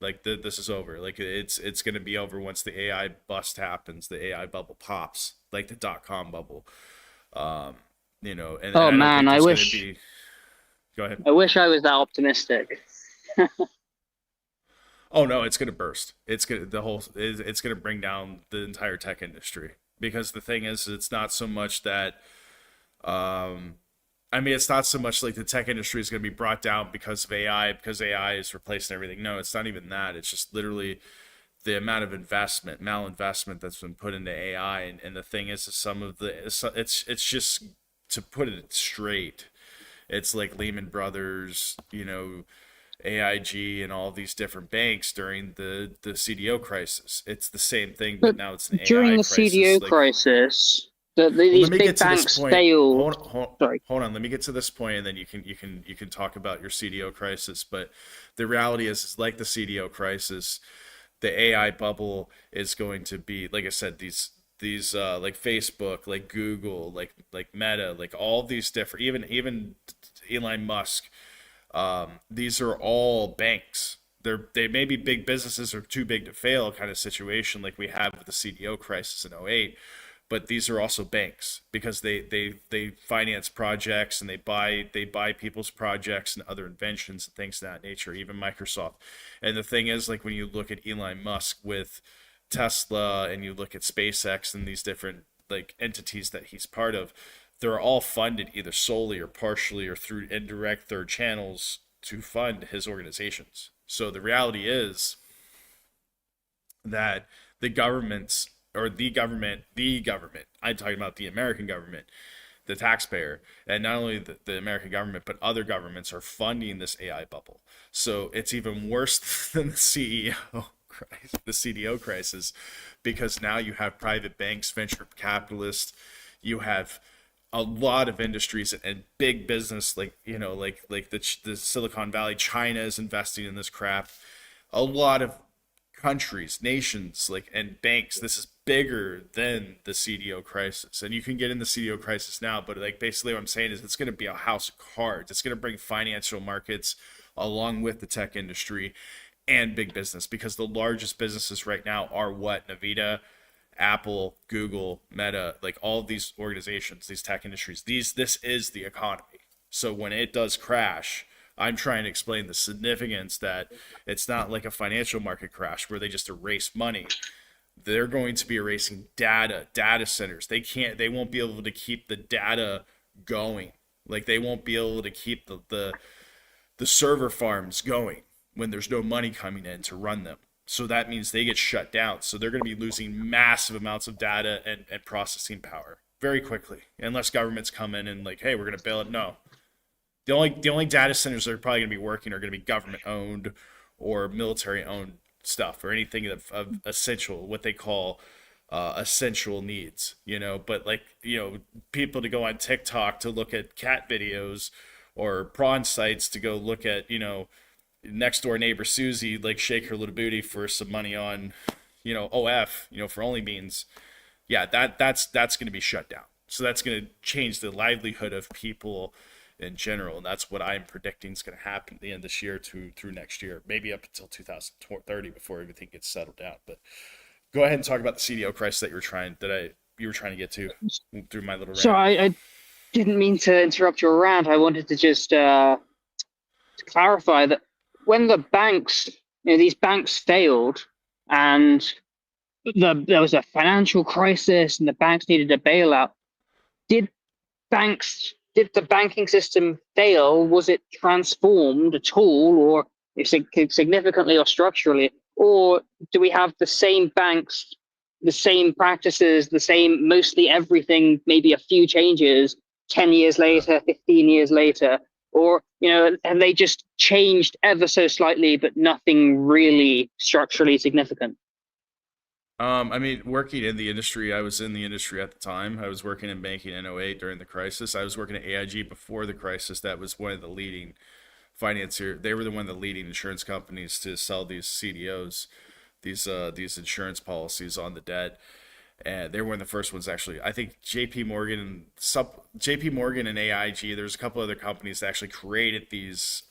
Like this is over. Like it's going to be over once the AI bust happens, the AI bubble pops, like the .com bubble. And Oh I don't think man, there's going to be. Go ahead. I wish I was that optimistic. Oh no, it's going to burst. It's going to bring down the entire tech industry, because the thing is, it's not so much that it's not so much like the tech industry is going to be brought down because of AI, because AI is replacing everything. No, it's not even that. It's just literally the amount of malinvestment that's been put into AI. And the thing is some of it's just, to put it straight, it's like Lehman Brothers, AIG, and all these different banks during the CDO crisis. It's the same thing, but now it's an During AI the crisis. CDO crisis, these big banks failed. Hold on. Let me get to this point, and then you can talk about your CDO crisis. But the reality is like the CDO crisis, the AI bubble is going to be, like I said, these like Facebook, like Google, like Meta, like all these different, even Elon Musk. These are all banks. They may be big businesses or too big to fail kind of situation, like we had with the CDO crisis in '08. But these are also banks, because they finance projects, and they buy people's projects and other inventions and things of that nature, even Microsoft. And the thing is, like when you look at Elon Musk with Tesla, and you look at SpaceX and these different like entities that he's part of, they're all funded either solely or partially or through indirect third channels to fund his organizations. So the reality is that the governments, or the government, I'm talking about the American government, the taxpayer, and not only the American government, but other governments are funding this AI bubble. So it's even worse than the the CDO crisis, because now you have private banks, venture capitalists, you have a lot of industries and big business, like the Silicon Valley. China is investing in this crap. A lot of countries, nations, and banks. This is bigger than the CDO crisis, and you can get in the CDO crisis now. But basically, what I'm saying is, it's going to be a house of cards. It's going to bring financial markets along with the tech industry and big business, because the largest businesses right now are what? Nvidia, Apple, Google, Meta, like all of these organizations, these tech industries. This is the economy. So when it does crash, I'm trying to explain the significance that it's not like a financial market crash where they just erase money. They're going to be erasing data centers. They won't be able to keep the data going. Like they won't be able to keep the server farms going when there's no money coming in to run them. So that means they get shut down. So they're going to be losing massive amounts of data and processing power very quickly, unless governments come in and hey, we're going to bail it. No. The only data centers that are probably going to be working are going to be government owned or military owned stuff, or anything of essential, what they call essential needs, but people to go on TikTok to look at cat videos, or prawn sites to go look at, next door neighbor Susie, shake her little booty for some money on, OF, for only beans. Yeah, that's going to be shut down. So that's going to change the livelihood of people in general, and that's what I'm predicting is going to happen at the end of this year through next year, maybe up until 2030 before everything gets settled down. But go ahead and talk about the CDO crisis that you were trying to get to through my little rant. So I didn't mean to interrupt your rant. I wanted to just to clarify that when the banks, these banks failed, and there was a financial crisis, and the banks needed a bailout. Did the banking system fail? Was it transformed at all, or significantly or structurally? Or do we have the same banks, the same practices, the same, mostly everything, maybe a few changes 10 years later, 15 years later? Or, have they just changed ever so slightly, but nothing really structurally significant? Working in the industry, I was in the industry at the time. I was working in banking in '08 during the crisis. I was working at AIG before the crisis. That was one of the leading financier. They were one of the leading insurance companies to sell these CDOs. these insurance policies on the debt. And they were one of the first ones, actually. I think JP Morgan and AIG, there's a couple other companies that actually created these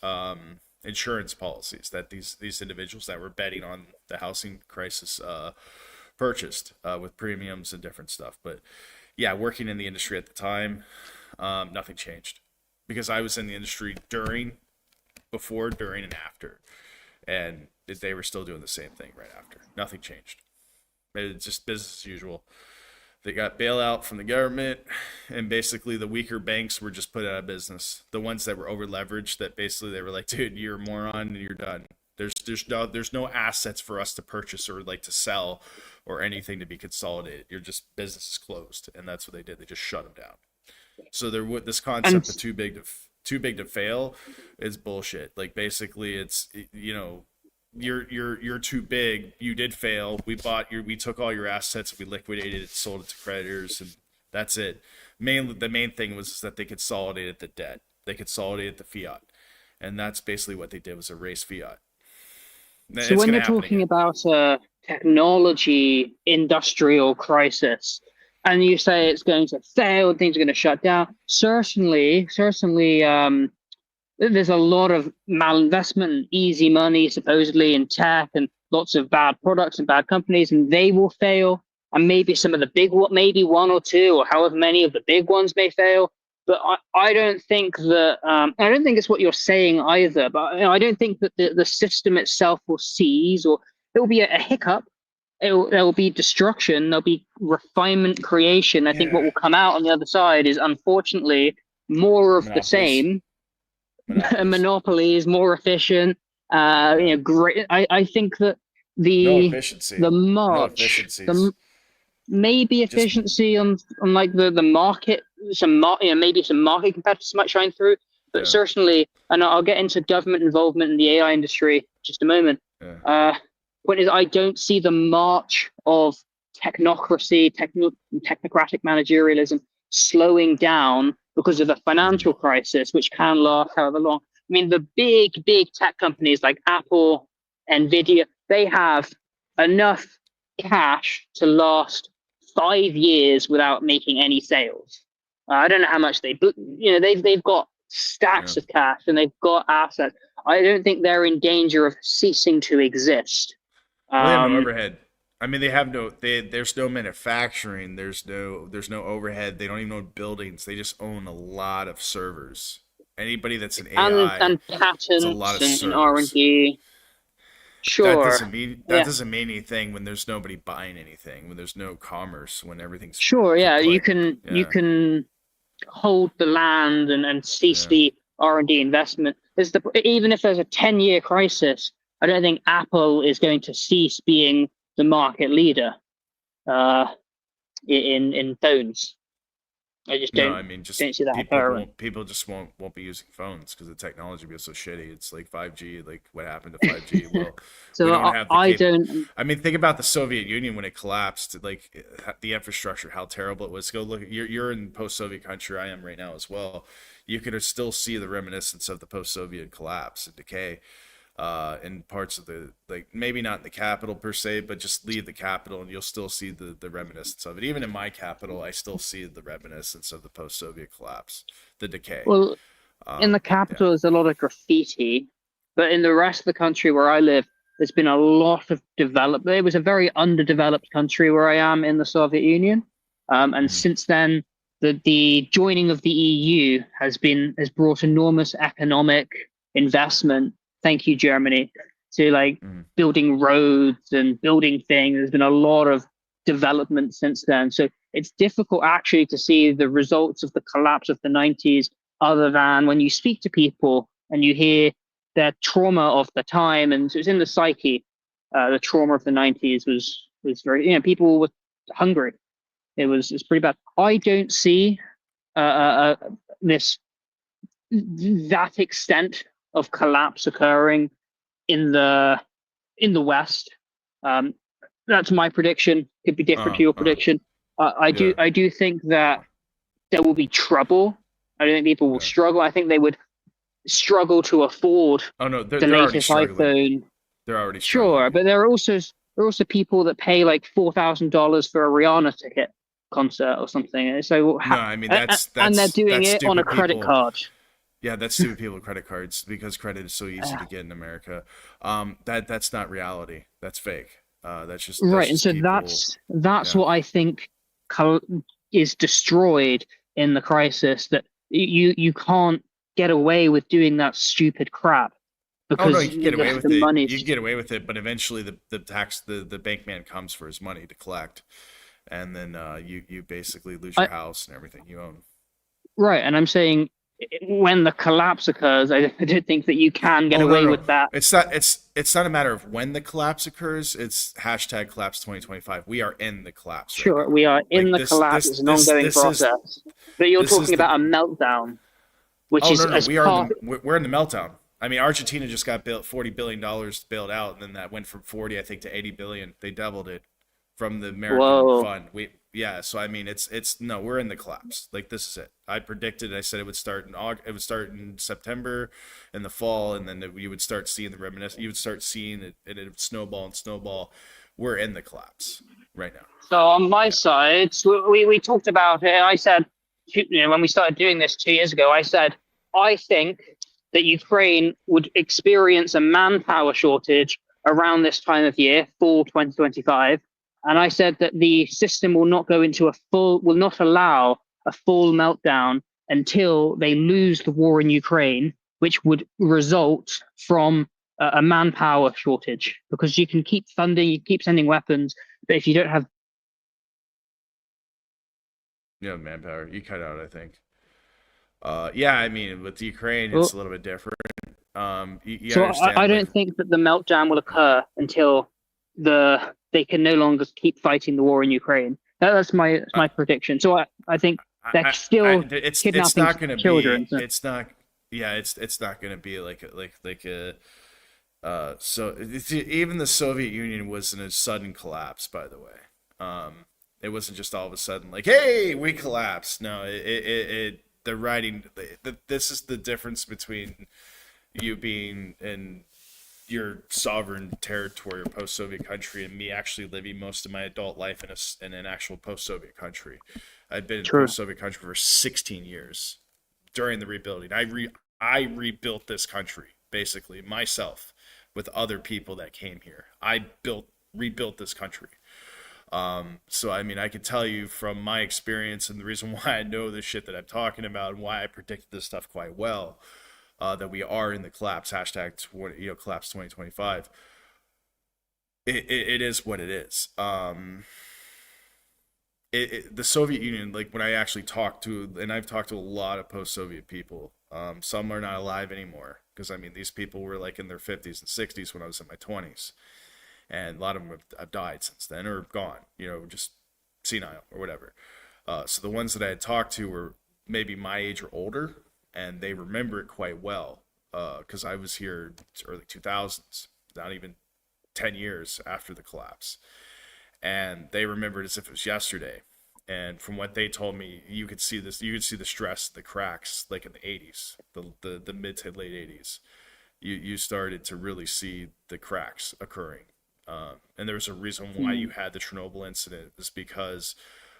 insurance policies that these individuals that were betting on the housing crisis purchased with premiums and different stuff. But yeah, working in the industry at the time, nothing changed, because I was in the industry before, during, and after, and they were still doing the same thing right after. Nothing changed. It's just business as usual. They got bailout from the government, and basically the weaker banks were just put out of business. The ones that were over leveraged, that basically they were like, dude, you're a moron and you're done. There's no assets for us to purchase or like to sell or anything to be consolidated. Business is closed, and that's what they did. They just shut them down. So this concept of too big to fail is bullshit. Like, basically it's, you're too big. You did fail. We took all your assets, we liquidated it, sold it to creditors, and that's it. The main thing was that they consolidated the debt. They consolidated the fiat, and that's basically what they did, was erase fiat. So when you're talking about a technology industrial crisis, and you say it's going to fail, things are going to shut down, certainly, there's a lot of malinvestment and easy money supposedly in tech, and lots of bad products and bad companies, and they will fail. And maybe some of the maybe one or two, or however many of the big ones may fail. But I don't think that, I don't think it's what you're saying either. But I don't think that the system itself will seize, or there will be a hiccup. There will be destruction. There'll be refinement, creation. I think what will come out on the other side is, unfortunately, more of the same. Monopolies, more efficient. Great. I think that the march, maybe efficiency on like the market, maybe some market competitors might shine through, but certainly, and I'll get into government involvement in the AI industry in just a moment. Point is, I don't see the march of technocracy, technocratic managerialism slowing down because of a financial crisis, which can last however long. I mean, the big tech companies like Apple, Nvidia, they have enough cash to last 5 years without making any sales. I don't know how much they've got stacks of cash, and they've got assets. I don't think they're in danger of ceasing to exist. They have no overhead. I mean, there's no manufacturing. There's no overhead. They don't even own buildings. They just own a lot of servers. Anybody that's an AI and patents, a lot of and R&D. Sure. That doesn't mean anything when there's nobody buying anything, when there's no commerce, when everything's sure. Yeah, you can hold the land and cease the R&D investment. Even if there's a 10-year crisis, I don't think Apple is going to cease being the market leader in phones. I just don't. No, I mean, just don't see that people just won't be using phones because the technology will be so shitty. It's like 5G. Like, what happened to 5G? Well, so we don't have the I mean, think about the Soviet Union when it collapsed. Like, the infrastructure, how terrible it was. Go look. You're in post-Soviet country. I am right now as well. You could still see the reminiscence of the post-Soviet collapse and decay. In parts of maybe not in the capital per se, but just leave the capital and you'll still see the reminiscence of it. Even in my capital, I still see the reminiscence of the post-Soviet collapse, the decay. Well, in the capital, there's a lot of graffiti, but in the rest of the country where I live, there's been a lot of development. It was a very underdeveloped country where I am in the Soviet Union, and since then, the joining of the EU has brought enormous economic investment. Thank you, Germany, to building roads and building things. There's been a lot of development since then. So it's difficult actually to see the results of the collapse of the 90s, other than when you speak to people and you hear their trauma of the time. And so it's in the psyche. The trauma of the 90s was very, people were hungry. It's pretty bad. I don't see that extent of collapse occurring in the West. That's my prediction. Could be different to your prediction. I do think that there will be trouble. I don't think people will struggle. I think they would struggle to afford the latest iPhone. They're already struggling. Sure, but there are also there are also people that pay like $4,000 for a Rihanna ticket concert or something. And so, No, I mean and they're doing that's it on a stupid credit people. card. Yeah, that's stupid people with credit cards because credit is so easy to get in America. That's not reality. That's fake. That's Right, and just so people. that's Yeah. what I think col is destroyed in the crisis. That you can't get away with doing that stupid crap Oh no, because you can get away the with it. money's You can get away with it, but eventually the bank man comes for his money to collect, and then you basically lose your I, house and everything you own. right. And I'm saying when the collapse occurs, I don't think that you can get Oh no, away no, with that. it's not a matter of when the collapse occurs. It's hashtag collapse 2025. We are in the collapse right Sure, now. we are in Like the collapse. It's an ongoing process. But you're this is talking the about a meltdown, which Oh is no, no, as we are in part. the we're in the meltdown. I mean, Argentina just got built $40 billion bailed out, and then that went from 40, I think, to 80 billion. They doubled it from the American Whoa. fund. Yeah, so I mean, it's no, we're in the collapse. Like this is it. I predicted. I said it would start in August. It would start in September, in the fall, and then you would start seeing the reminiscence. You would start seeing it, and it would snowball and snowball. We're in the collapse right now. So on my Yeah. side, so we talked about it. I said, when we started doing this 2 years ago, I said, I think that Ukraine would experience a manpower shortage around this time of year, fall 2025. And I said that the system will not go into will not allow a full meltdown until they lose the war in Ukraine, which would result from a manpower shortage because you can keep funding, you keep sending weapons, but if you don't have. Yeah, manpower. You cut out, I think. Yeah, I mean, with Ukraine, it's Oh, a little bit different. You so I understand, like, don't think that the meltdown will occur until they can no longer keep fighting the war in Ukraine. That's uh, my prediction. So I think they're still it's kidnapping not gonna be, children. So. it's not, yeah, it's not gonna be like a, so even the Soviet Union was in a sudden collapse, by the way. It wasn't just all of a sudden like, hey, we collapsed. No, the writing, this is the difference between you being in your sovereign territory or post-Soviet country and me actually living most of my adult life in an actual post-Soviet country. I've been in True. post-Soviet country for 16 years during the rebuilding. I rebuilt this country basically myself with other people that came here. I rebuilt this country. So I mean, I can tell you from my experience and the reason why I know the shit that I'm talking about and why I predicted this stuff quite well, that we are in the collapse hashtag collapse 2025. It is what it is. The Soviet Union, like when I actually talked to, and I've talked to a lot of post-Soviet people. Some are not alive anymore because I mean these people were like in their 50s and 60s when I was in my 20s, and a lot of them have died since then or gone, just senile or whatever. So the ones that I had talked to were maybe my age or older, and they remember it quite well because I was here early 2000s, not even 10 years after the collapse, and they remembered as if it was yesterday. And from what they told me, you could see this. You could see the stress, the cracks, like in the 80s, the mid to late 80s. You started to really see the cracks occurring. And there was a reason why you Mm. had the Chernobyl incident is because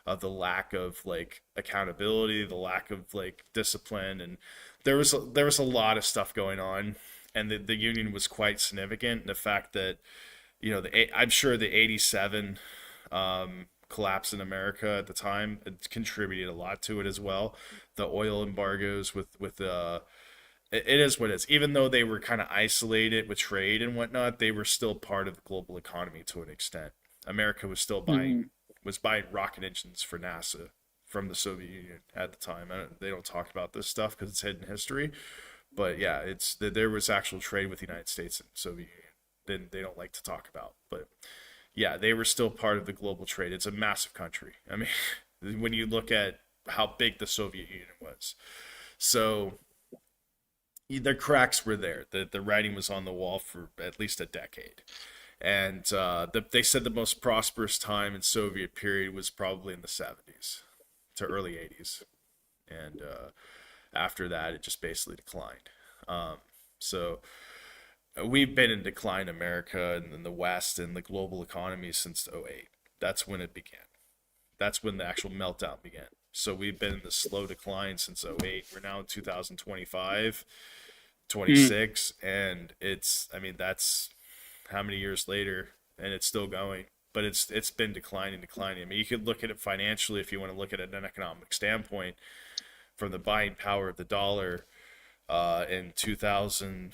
of the lack of like accountability, the lack of like discipline, and there was a lot of stuff going on, and the union was quite significant. The fact that I'm sure the '87 collapse in America at the time it contributed a lot to it as well. The oil embargoes with it is what it is. Even though they were kind of isolated with trade and whatnot, they were still part of the global economy to an extent. America was still Mm. buying rocket engines for NASA from the Soviet Union at the time. They don't talk about this stuff because it's hidden history, but yeah, there was actual trade with the United States and Soviet Union. Then they don't like to talk about, but yeah, they were still part of the global trade. It's a massive country. I mean, when you look at how big the Soviet Union was, so the cracks were there. The writing was on the wall for at least a decade. And they said the most prosperous time in Soviet period was probably in the 70s to early 80s. And after that, it just basically declined. So we've been in decline, America and in the West and the global economy since '08. That's when it began. That's when the actual meltdown began. So we've been in the slow decline since '08. We're now in 2025, Mm. 26, and I mean, that's how many years later, and it's still going. But it's been declining. I mean, you could look at it financially if you want to look at it at an economic standpoint, from the buying power of the dollar in 2000.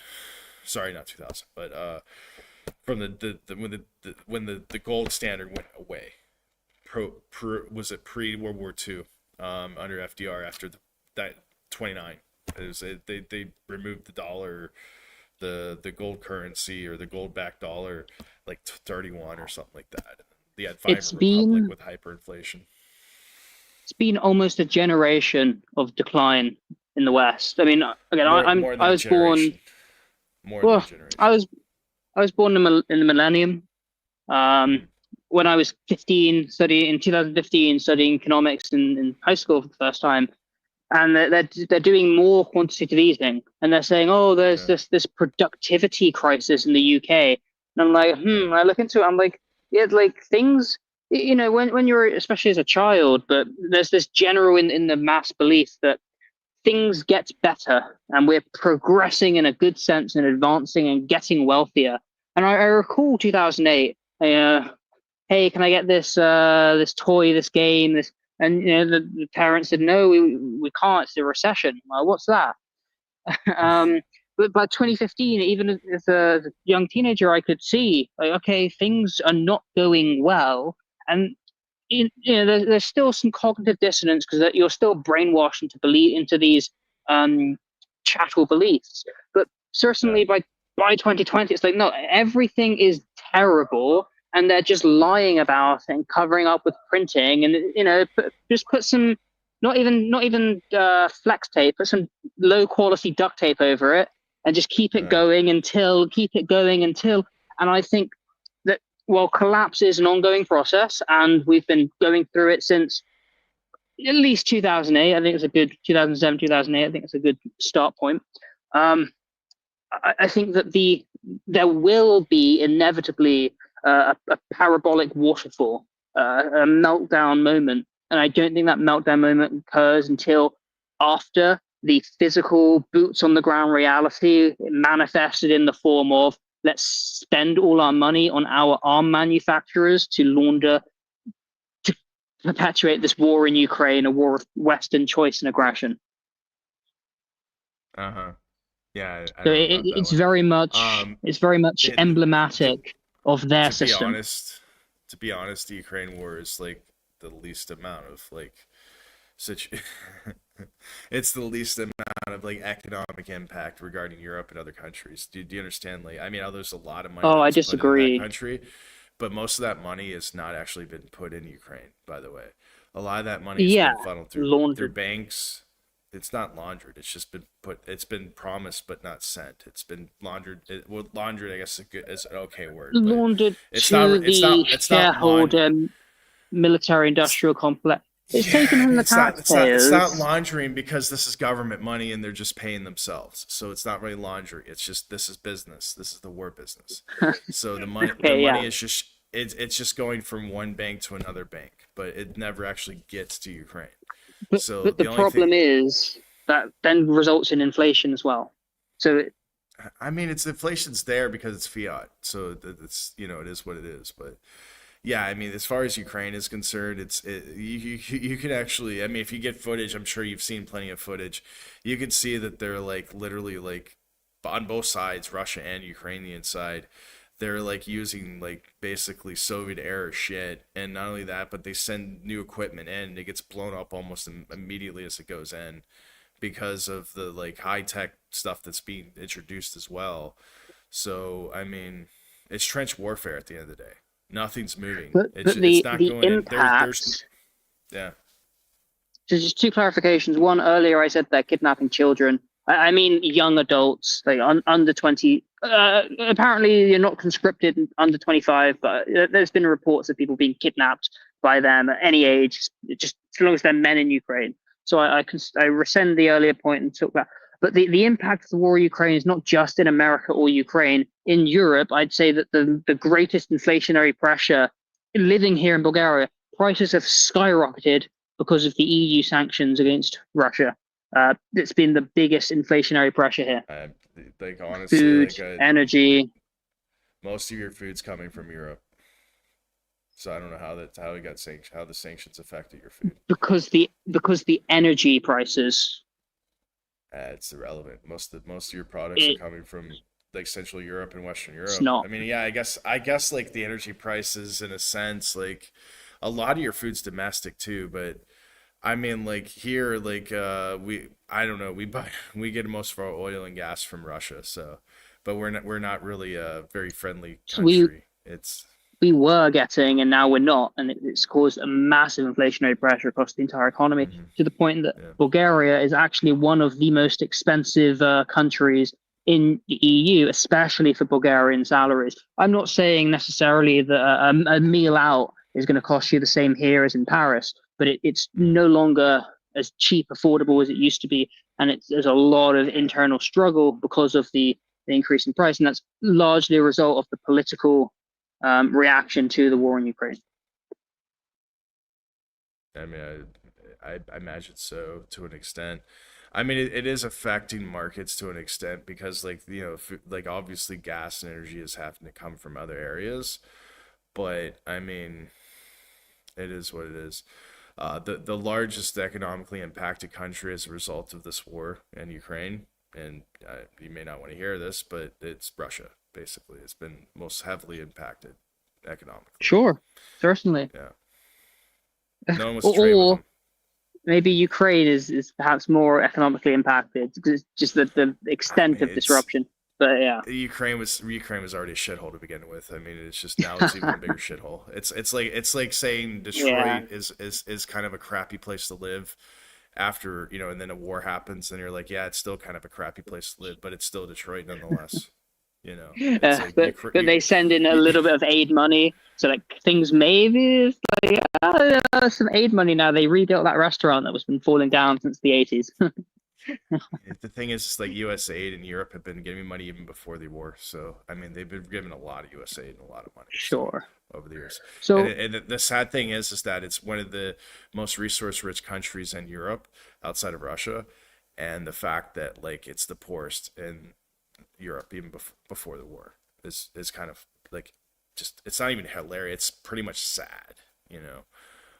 Sorry, not 2000, but from when the gold standard went away. Was it pre World War II, under FDR, after that 29. They removed the dollar, the gold currency, or the gold backed dollar, like 31 or something like that. They had five It's republic been with hyperinflation. it's been almost a generation of decline in the West. I mean, again, More than I a was born. generation. More than a Well, I generation. was I was born in the millennium. Um, Mm, when I was 15, studying in 2015, studying economics in high school for the first time, and they're doing more quantitative easing, and they're saying, oh, there's yeah, this productivity crisis in the UK, and I'm like, yeah, I look into it, I'm like, yeah, like things, when you're, especially as a child, but there's this general in the mass belief that things get better and we're progressing in a good sense and advancing and getting wealthier. And I recall 2008. Hey, can I get this toy, this game, this? And the parents said, no, we can't. It's a recession. Well, what's that? um, but by 2015, even as a young teenager, I could see, like, okay, things are not going well, and there's still some cognitive dissonance because you're still brainwashed into believe into these um, chattel beliefs. But yeah, certainly by 2020, it's like, no, everything is terrible, and they're just lying about it and covering up with printing, and just put some not even flex tape, put some low quality duct tape over it, and just yeah, keep it going until. And I think that, well, collapse is an ongoing process, and we've been going through it since at least 2008. I think it's a good 2007, 2008. I think it's a good start point. Um, I think that there will be inevitably a parabolic waterfall, a meltdown moment, and I don't think that meltdown moment occurs until after the physical boots on the ground reality manifested in the form of, let's spend all our money on our arm manufacturers to launder, to perpetuate this war in Ukraine, a war of Western choice and aggression. uh-huh. Yeah, I So don't know about that it's one. very much Um, it, to emblematic of their to be system. honest, the Ukraine war is like the least amount of like situ- it's the least amount of like economic impact regarding Europe and other countries. Do you understand? Like, I mean, there's a lot of money Oh, that I was put into that disagree. country, but most of that money has not actually been put in Ukraine, by the way. A lot of that money has Yeah, been funneled through laundered. banks. It's not laundered. It's just been put. It's been promised but not sent. It's been laundered. Well, laundered, I guess, is an okay word, but Laundered it's to not. It's not. the It's not laund. shareholder military industrial complex. It's taken Yeah, from the it's not. It's not. It's not taxpayers. laundering because this is government money and they're just paying themselves. So it's not really laundry. It's just this is business. This is the war business. So the Okay, money yeah. is just it's just going from one bank to another bank, but it never actually gets to Ukraine. So But the the only thing, problem is that then results in inflation as well. So I mean, it's inflation's there because it's fiat. So it's it is what it is. But yeah, I mean, as far as Ukraine is concerned, you could actually, I mean, if you get footage, I'm sure you've seen plenty of footage. You could see that they're like literally like on both sides, Russia and Ukrainian side, they're like using like basically Soviet era shit, and not only that, but they send new equipment in, and it gets blown up almost immediately as it goes in because of the like high tech stuff that's being introduced as well. So I mean, it's trench warfare at the end of the day. Nothing's moving. but It's the not the going in. There's impact. yeah, So just two clarifications. One, earlier I said they're kidnapping children. I mean young adults, like under 20. Apparently, you're not conscripted under 25, but there's been reports of people being kidnapped by them at any age, just as long as they're men in Ukraine. So I rescind the earlier point and talk about. But the impact of the war in Ukraine is not just in America or Ukraine. In Europe, I'd say that the greatest inflationary pressure living here in Bulgaria, prices have skyrocketed because of the EU sanctions against Russia. It's been the biggest inflationary pressure here. Like honestly, Food, like energy. most of your food's coming from Europe, so I don't know how it got sanctioned, how the sanctions affected your food. Because the energy prices. It's irrelevant. Most of your products are It, coming from like Central Europe and Western it's Europe. not. I mean, yeah, I guess like the energy prices in a sense, like a lot of your food's domestic too, but I mean like here, like I don't know, we get most of our oil and gas from Russia, so but we're not really a very friendly We country. It's we were getting, and now we're not, and it's caused a massive inflationary pressure across the entire economy to the point that yeah. Bulgaria is actually one of the most expensive countries in the EU, especially for Bulgarian salaries. I'm not saying necessarily that a meal out is going to cost you the same here as in Paris, but it's no longer as cheap, affordable as it used to be, and there's a lot of internal struggle because of the increase in price, and that's largely a result of the political reaction to the war in Ukraine. I mean, I imagine so to an extent. I mean, it is affecting markets to an extent because, like, like obviously gas and energy is having to come from other areas. But I mean, it is what it is. The largest economically impacted country as a result of this war in Ukraine, and you may not want to hear this, but it's Russia. Basically, it's been most heavily impacted economically. Sure, certainly. Yeah. No one wants to trade with Or them. maybe Ukraine is perhaps more economically impacted because just the I extent mean, of disruption. But yeah, Ukraine was already a shithole to begin with. I mean, it's just now it's even a bigger shithole. It's like saying yeah. Detroit is kind of a crappy place to live after, and then a war happens and you're like, yeah, it's still kind of a crappy place to live, but it's still Detroit nonetheless. It's like But they send in a little bit of aid money, so like things maybe it's like some aid money now. They rebuilt that restaurant that was been falling down since the 80s. the thing is, it's like U.S. aid in Europe have been giving money even before the war. So I mean, they've been given a lot of U.S. aid and a lot of money. So Sure. over the years, and, So and the sad thing is that it's one of the most resource-rich countries in Europe outside of Russia, and the fact that like it's the poorest in Europe even before the war is kind of like just it's not even hilarious. It's pretty much sad.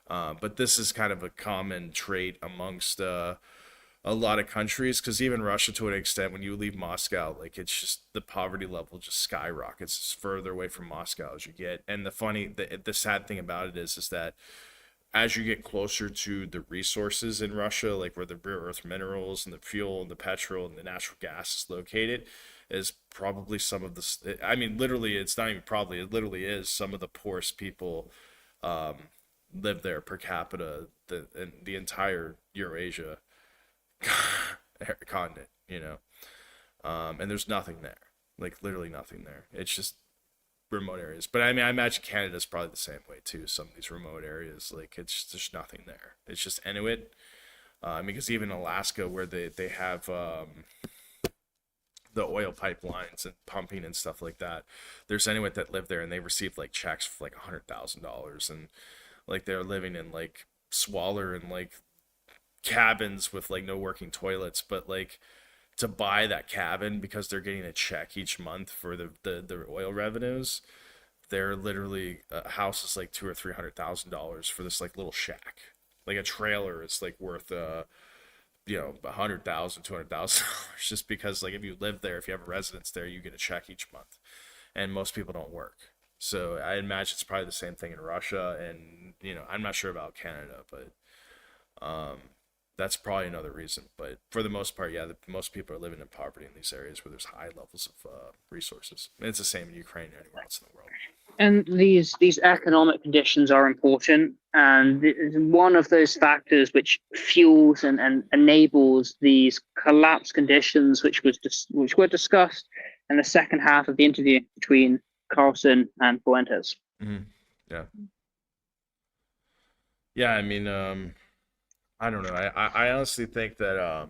But this is kind of a common trait amongst a lot of countries because even Russia, to an extent, when you leave Moscow, like it's just the poverty level just skyrockets as further away from Moscow as you get. And the sad thing about it is that as you get closer to the resources in Russia, like where the rare earth minerals and the fuel and the petrol and the natural gas is located, is probably some of the. I mean, literally, it's not even probably. It literally is some of the poorest people live there per capita in the entire Eurasia continent. And there's nothing there, like literally nothing there. It's just remote areas. But I mean, I imagine Canada's probably the same way too. Some of these remote areas, like it's just nothing there. It's just Inuit. Because even Alaska, where they have the oil pipelines and pumping and stuff like that, there's Inuit that live there and they receive like checks for like $100,000, and like they're living in like swaller and like cabins with like no working toilets, but like to buy that cabin because they're getting a check each month for the oil revenues, they're literally a house is like $200,000 or $300,000 for this like little shack. Like a trailer is like worth $100,000, $200,000 just because like if you live there, if you have a residence there, you get a check each month, and most people don't work. So I imagine it's probably the same thing in Russia, and I'm not sure about Canada, but that's probably another reason. But for the most part, yeah, most people are living in poverty in these areas where there's high levels of resources. And it's the same in Ukraine and anywhere else in the world. and these economic conditions are important, and one of those factors which fuels and enables these collapse conditions, which were discussed in the second half of the interview between Carlson and Fuentes. Mm-hmm. Yeah. Yeah, I mean, I don't know. I honestly think that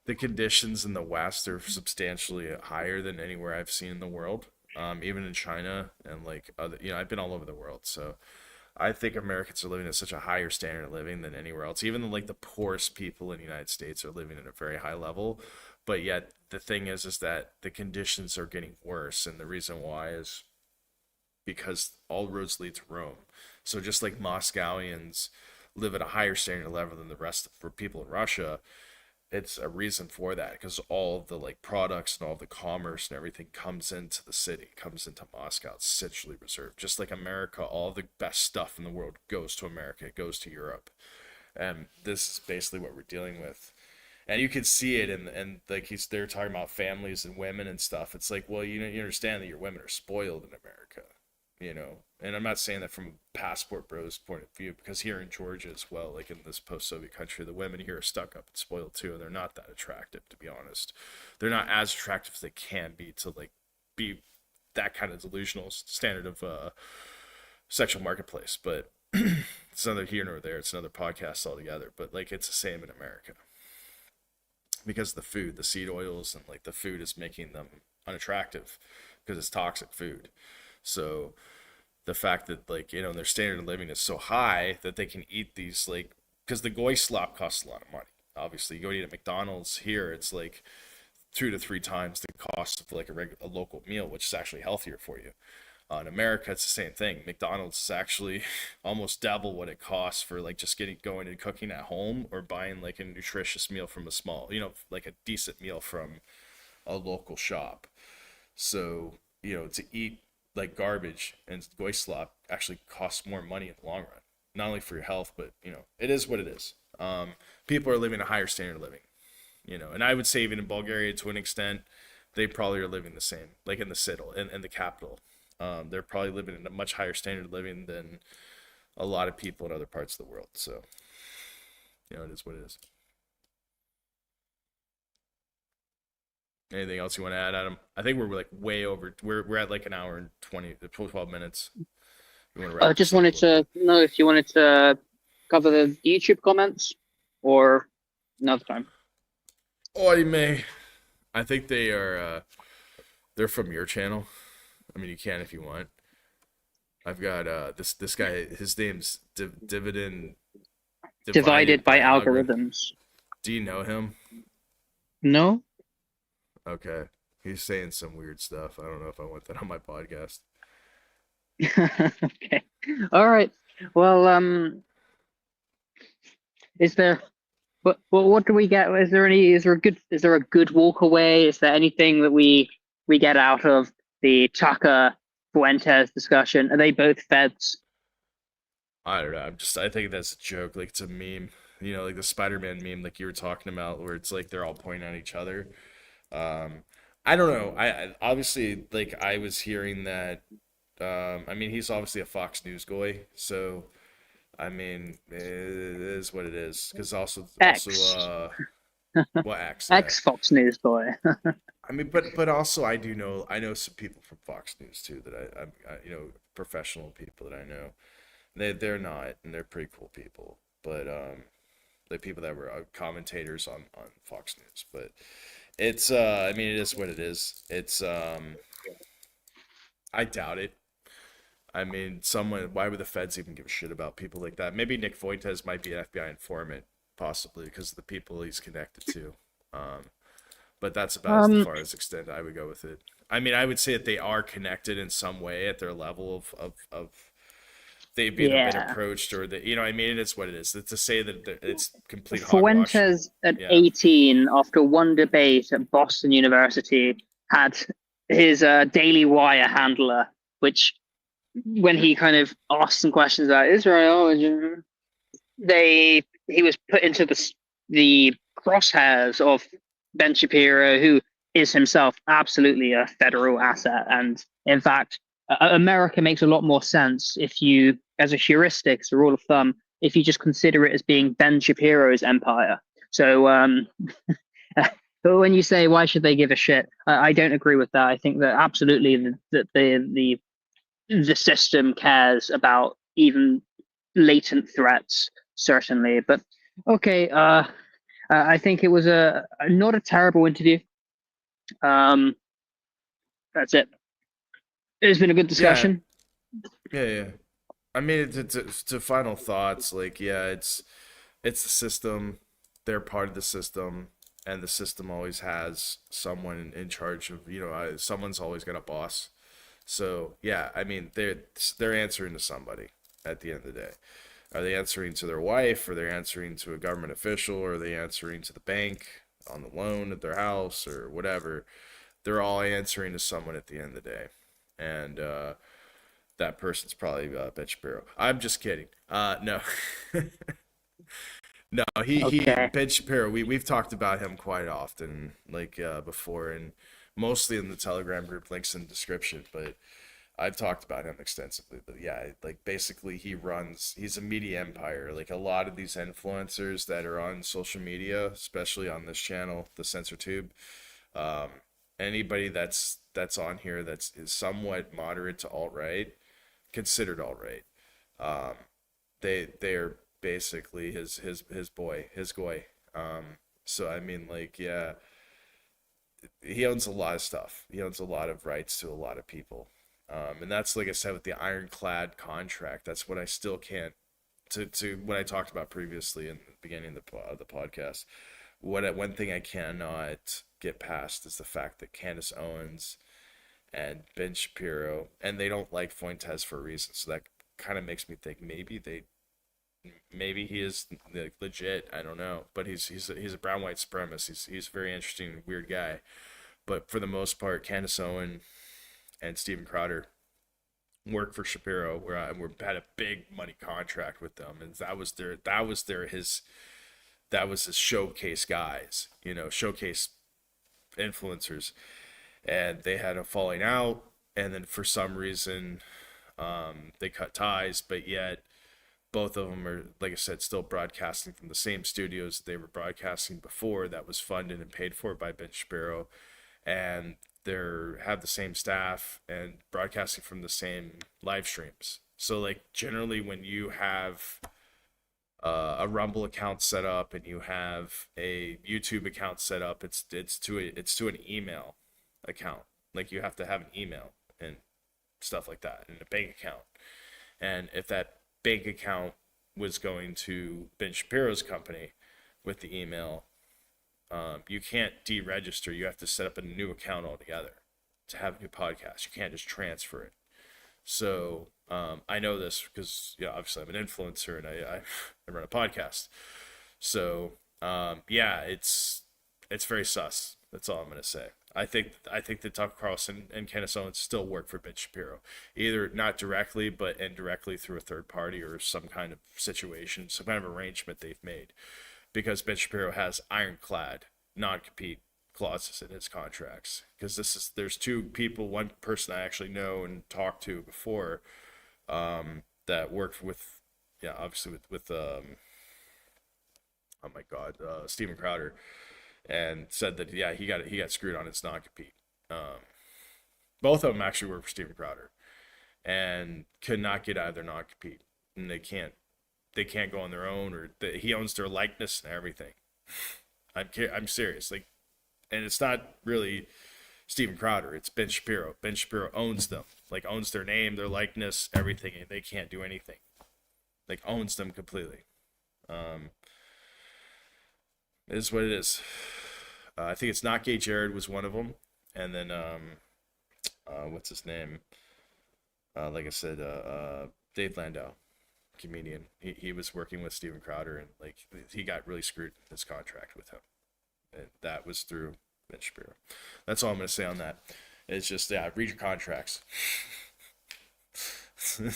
the conditions in the West are substantially higher than anywhere I've seen in the world, even in China and like other. I've been all over the world, so I think Americans are living at such a higher standard of living than anywhere else. Even like the poorest people in the United States are living at a very high level, but yet the thing is that the conditions are getting worse, and the reason why is because all roads lead to Rome. So just like Moscowians live at a higher standard level than the rest for people in Russia, it's a reason for that because all of the like products and all the commerce and everything comes into the city, comes into Moscow. It's centrally reserved. Just like America, all the best stuff in the world goes to America, it goes to Europe. And this is basically what we're dealing with. And you can see it and like they're talking about families and women and stuff. It's like, well, you understand that your women are spoiled in America, and I'm not saying that from a passport bros point of view, because here in Georgia as well, like in this post-Soviet country, the women here are stuck up and spoiled too, and they're not that attractive, to be honest. They're not as attractive as they can be to like be that kind of delusional standard of sexual marketplace. But it's neither here nor there. It's another podcast altogether. But like it's the same in America because the food, the seed oils, and like the food is making them unattractive because it's toxic food. So the fact that like their standard of living is so high that they can eat these like because the goy slop costs a lot of money. Obviously, you go eat at McDonald's here, it's like 2 to 3 times the cost of like a local meal, which is actually healthier for you. In America, it's the same thing. McDonald's is actually almost double what it costs for like just going and cooking at home or buying like a nutritious meal from a small, like a decent meal from a local shop. So to eat like garbage and goy slop actually costs more money in the long run, not only for your health, but it is what it is. People are living a higher standard of living, and I would say even in Bulgaria to an extent, they probably are living the same, like in the citadel and the capital. They're probably living in a much higher standard of living than a lot of people in other parts of the world. So, it is what it is. Anything else you want to add, Adam? I think we're like way over. We're at like an hour and 12 minutes. I just wanted to know if you wanted to cover the YouTube comments or another time. Oh, you may. I think they are. They're from your channel. I mean, you can if you want. I've got this guy. His name's Dividend. Divided by algorithms. Do you know him? No. Okay. He's saying some weird stuff. I don't know if I want that on my podcast. Okay. All right. Well, is there what do we get? Is there a good walk away? Is there anything that we get out of the Tucker Fuentes discussion? Are they both feds? I don't know. I think that's a joke. Like it's a meme. Like the Spider-Man meme, like you were talking about, where it's like they're all pointing at each other. I don't know. I obviously like I was hearing that. I mean, he's obviously a Fox News guy, so I mean, it is what it is. Because also, what X? X Fox News boy. I mean, but also I know some people from Fox News too that I professional people that I know. They're not, and they're pretty cool people, but the people that were commentators on Fox News, but. It's I mean it is what it is. It's I doubt it. I mean why would the feds even give a shit about people like that? Maybe Nick Fuentes might be an FBI informant, possibly because of the people he's connected to. But that's about as far as extent I would go with it. I mean I would say that they are connected in some way at their level of they've been approached or that I mean it's what it is. To say that it's complete hogwash. Fuentes at 18 after one debate at Boston University had his Daily Wire handler, which when he kind of asked some questions about Israel, he was put into the crosshairs of Ben Shapiro, who is himself absolutely a federal asset, and in fact America makes a lot more sense if you, as a heuristic, as a rule of thumb, if you just consider it as being Ben Shapiro's empire. So but when you say why should they give a shit, I don't agree with that. I think that absolutely the system cares about even latent threats, certainly. But okay, I think it was not a terrible interview. That's it. It's been a good Yeah, discussion. yeah. I mean, to final thoughts, like, yeah, it's the system. They're part of the system, and the system always has someone in charge of, someone's always got a boss. So yeah, I mean, they're answering to somebody at the end of the day. Are they answering to their wife? Are they answering to a government official? Or are they answering to the bank on the loan at their house or whatever? They're all answering to someone at the end of the day, and that person's probably Ben Shapiro. I'm just kidding. No, no. He Okay. Ben Shapiro. We've talked about him quite often, like before, and mostly in the Telegram group. Links in the description, but I've talked about him extensively. But yeah, like basically he's a media empire. Like a lot of these influencers that are on social media, especially on this channel, the Censor Tube, um, anybody that's on here is somewhat moderate to alt right, considered alt right. Um, they're basically his goy. So I mean, like, yeah, he owns a lot of stuff. He owns a lot of rights to a lot of people. And that's, like I said, with the ironclad contract. That's what I still can't, to what I talked about previously in the beginning of the podcast. One thing I cannot get past is the fact that Candace Owens and Ben Shapiro, and they don't like Fuentes for a reason. So that kind of makes me think maybe he is like, legit. I don't know, but he's a brown white supremacist. He's a very interesting and weird guy. But for the most part, Candace Owen and Steven Crowder work for Shapiro, where we had a big money contract with them, and that was his showcase guys, showcase influencers, and they had a falling out, and then for some reason, they cut ties, but yet both of them are, like I said, still broadcasting from the same studios they were broadcasting before, that was funded and paid for by Ben Shapiro, and they're have the same staff and broadcasting from the same live streams. So like generally when you have a Rumble account set up and you have a YouTube account set up, it's to an email account. Like you have to have an email and stuff like that, and a bank account. And if that bank account was going to Ben Shapiro's company with the email, you can't deregister. You have to set up a new account altogether to have a new podcast. You can't just transfer it. So I know this because obviously I'm an influencer and I run a podcast. So yeah, it's very sus. That's all I'm gonna say. I think that Tucker Carlson and Candace Owens still work for Ben Shapiro, either not directly but indirectly through a third party or some kind of situation, some kind of arrangement they've made, because Ben Shapiro has ironclad non-compete clauses in his contracts. Because there's two people, one person I actually know and talked to before, that worked with, yeah, obviously with oh my God, Steven Crowder, and said that yeah he got screwed on his non-compete. Both of them actually work for Steven Crowder and could not get out of their non-compete, and they can't go on their own, or he owns their likeness and everything. I'm serious. Like, and it's not really Steven Crowder. It's Ben Shapiro. Ben Shapiro owns them. Like, owns their name, their likeness, everything, and they can't do anything. Like, owns them completely. It is what it is. I think it's Not Gay Jared was one of them, and then what's his name? Like I said, Dave Landau, comedian. He was working with Steven Crowder, and like he got really screwed in his contract with him, and that was through Ben Shapiro. That's all I'm gonna say on that. It's just, yeah, read your contracts.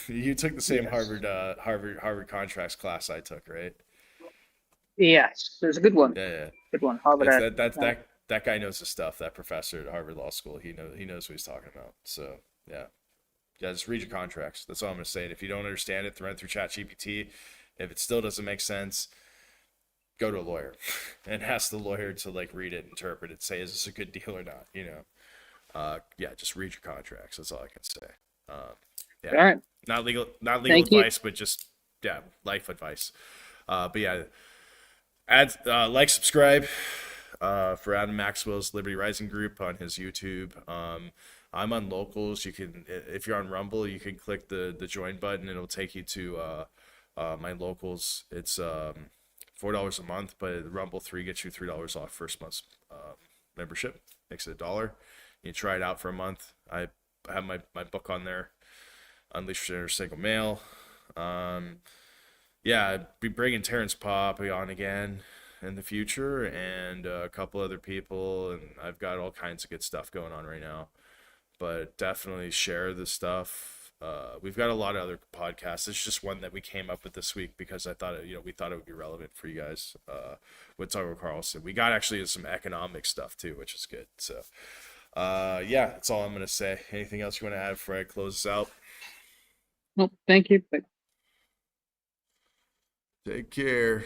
You took the same Yes. Harvard contracts class I took, right? Yes, there's a good one. Yeah, yeah. Good one. Harvard. It's that guy knows his stuff. That professor at Harvard Law School, he knows what he's talking about. So yeah, yeah. Just read your contracts. That's all I'm gonna say. And if you don't understand it, run through ChatGPT. If it still doesn't make sense, go to a lawyer and ask the lawyer to like read it, interpret it, say is this a good deal or not. Yeah. Just read your contracts. That's all I can say. Yeah. All right. Not legal Thank you. advice, but just, yeah, life advice. But yeah. Like, subscribe for Adam Maxwell's Liberty Rising group on his YouTube. I'm on Locals. You can, if you're on Rumble, you can click the join button. It'll take you to my Locals. It's $4 a month, but Rumble 3 gets you $3 off first month's membership. Makes it $1. You try it out for a month. I have my book on there, Unleash for Single Male. Yeah, I'd be bringing Terrence Popp on again in the future, and a couple other people, and I've got all kinds of good stuff going on right now. But definitely share the stuff. We've got a lot of other podcasts. It's just one that we came up with this week because I thought we thought it would be relevant for you guys. With talking with Carlson, we got actually some economic stuff too, which is good. So, yeah, that's all I'm gonna say. Anything else you want to add before I close this out? Well, thank you. Take care.